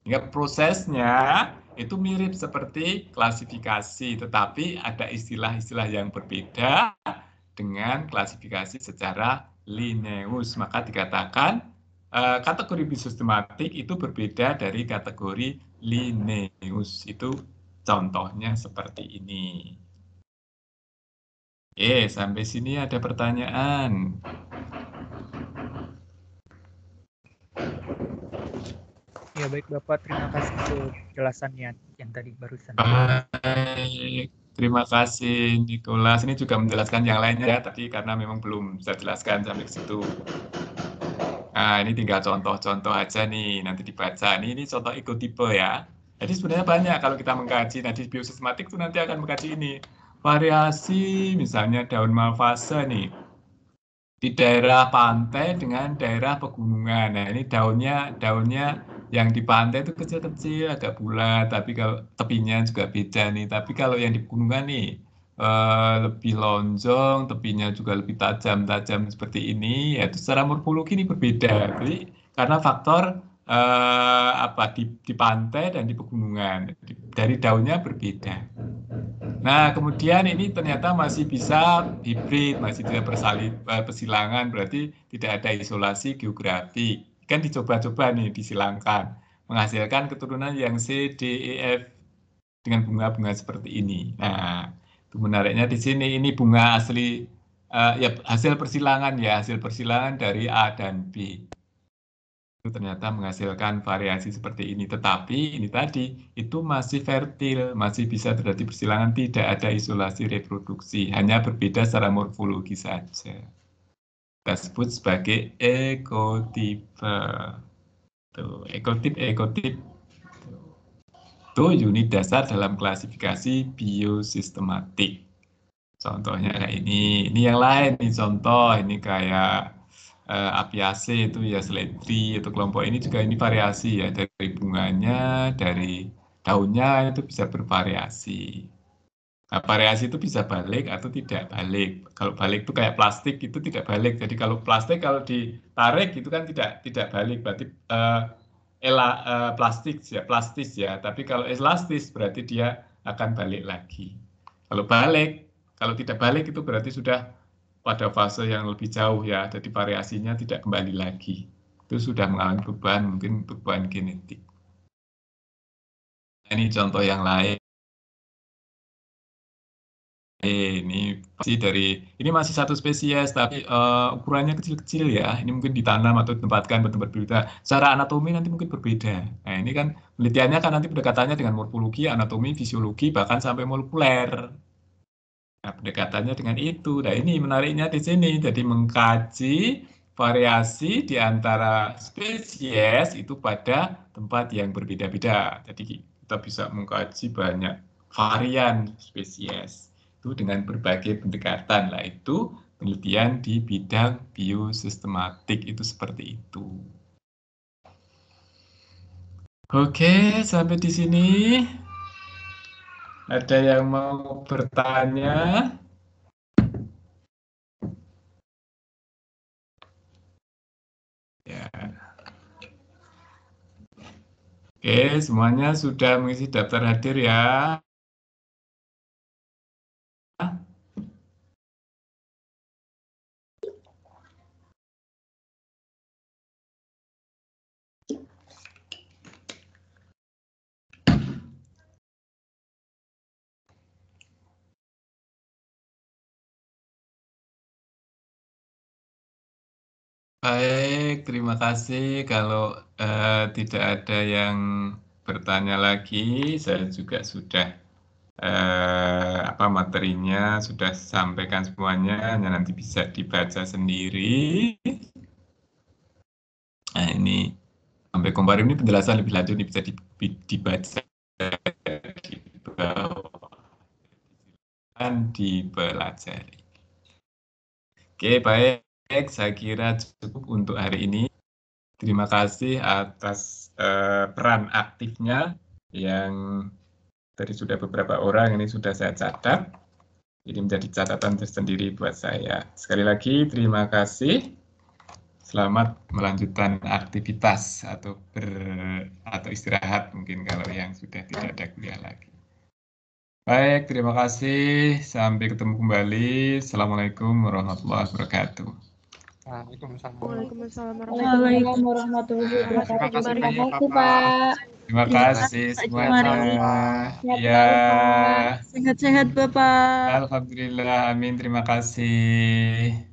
Hingga prosesnya itu mirip seperti klasifikasi, tetapi ada istilah-istilah yang berbeda dengan klasifikasi secara Linnaeus. Maka dikatakan kategori biosistematik itu berbeda dari kategori Linnaeus. Itu contohnya seperti ini. Sampai sini ada pertanyaan. Ya baik Bapak, terima kasih untuk penjelasannya yang tadi barusan. Baik, terima kasih Nicholas. Ini juga menjelaskan yang lainnya ya, tadi karena memang belum bisa jelaskan sampai ke situ. Nah, ini tinggal contoh-contoh aja nih, nanti dibaca. Ini contoh ekotipe ya. Jadi sebenarnya banyak kalau kita mengkaji. Nah, di biosistematik itu nanti akan mengkaji ini. Variasi misalnya daun malvase nih. Di daerah pantai dengan daerah pegunungan. Nah, ini daunnya yang di pantai itu kecil-kecil, agak bulat, tapi kalau tepinya juga beda nih. Tapi kalau yang di pegunungan nih lebih lonjong, tepinya juga lebih tajam-tajam seperti ini, yaitu secara morfologi ini berbeda. Jadi karena faktor di pantai dan di pegunungan, dari daunnya berbeda. Nah, kemudian ini ternyata masih bisa hibrid, masih bisa persilangan, berarti tidak ada isolasi geografi. Kan dicoba-coba nih, disilangkan, menghasilkan keturunan yang C, D, E, F dengan bunga-bunga seperti ini. Nah, itu menariknya di sini, ini bunga asli, ya hasil persilangan ya, hasil persilangan dari A dan B. Itu ternyata menghasilkan variasi seperti ini. Tetapi ini tadi, itu masih fertil, masih bisa terjadi persilangan, tidak ada isolasi reproduksi, hanya berbeda secara morfologi saja. Kita sebut sebagai ekotipe. Tuh, ekotip. Itu unit dasar dalam klasifikasi biosistematik. Contohnya kayak ini yang lain nih contoh, ini kayak Apiaceae itu ya seledri atau kelompok ini juga ini variasi ya, dari bunganya, dari daunnya itu bisa bervariasi. Nah, variasi itu bisa balik atau tidak balik. Kalau balik itu kayak plastik itu tidak balik. Jadi kalau plastik kalau ditarik itu kan tidak balik, berarti plastis ya. Tapi kalau elastis berarti dia akan balik lagi. Kalau tidak balik itu berarti sudah pada fase yang lebih jauh ya, jadi variasinya tidak kembali lagi. Itu sudah mengalami perubahan, mungkin perubahan genetik. Ini contoh yang lain. Ini masih satu spesies, tapi ukurannya kecil-kecil ya. Ini mungkin ditanam atau ditempatkan bertempat berbeda. Secara anatomi nanti mungkin berbeda. Nah, ini kan penelitiannya kan nanti pendekatannya dengan morfologi, anatomi, fisiologi, bahkan sampai molekuler. Nah, pendekatannya dengan itu. Nah, ini menariknya di sini. Jadi mengkaji variasi di antara spesies itu pada tempat yang berbeda-beda. Jadi kita bisa mengkaji banyak varian spesies itu dengan berbagai pendekatan. Lah itu penelitian di bidang biosistematik itu seperti itu. Oke, sampai di sini. Ada yang mau bertanya? Ya. Oke, semuanya sudah mengisi daftar hadir ya. Baik, terima kasih. Kalau tidak ada yang bertanya lagi, saya juga sudah materinya sudah sampaikan semuanya, hanya nanti bisa dibaca sendiri. Nah, ini sampai kemarin ini penjelasan lebih lanjut ini bisa dibaca di bawah dan dipelajari. Oke, baik. Saya kira cukup untuk hari ini. Terima kasih atas peran aktifnya yang tadi sudah beberapa orang ini sudah saya catat. Ini menjadi catatan tersendiri buat saya. Sekali lagi terima kasih. Selamat melanjutkan aktivitas atau istirahat mungkin kalau yang sudah tidak ada kuliah lagi. Baik, terima kasih. Sampai ketemu kembali. Assalamualaikum warahmatullahi wabarakatuh. Waalaikumsalam warahmatullahi wabarakatuh. Terima kasih, Pak. Terima kasih semuanya. Ya. Sehat-sehat, Bapak. Alhamdulillah, amin. Terima kasih.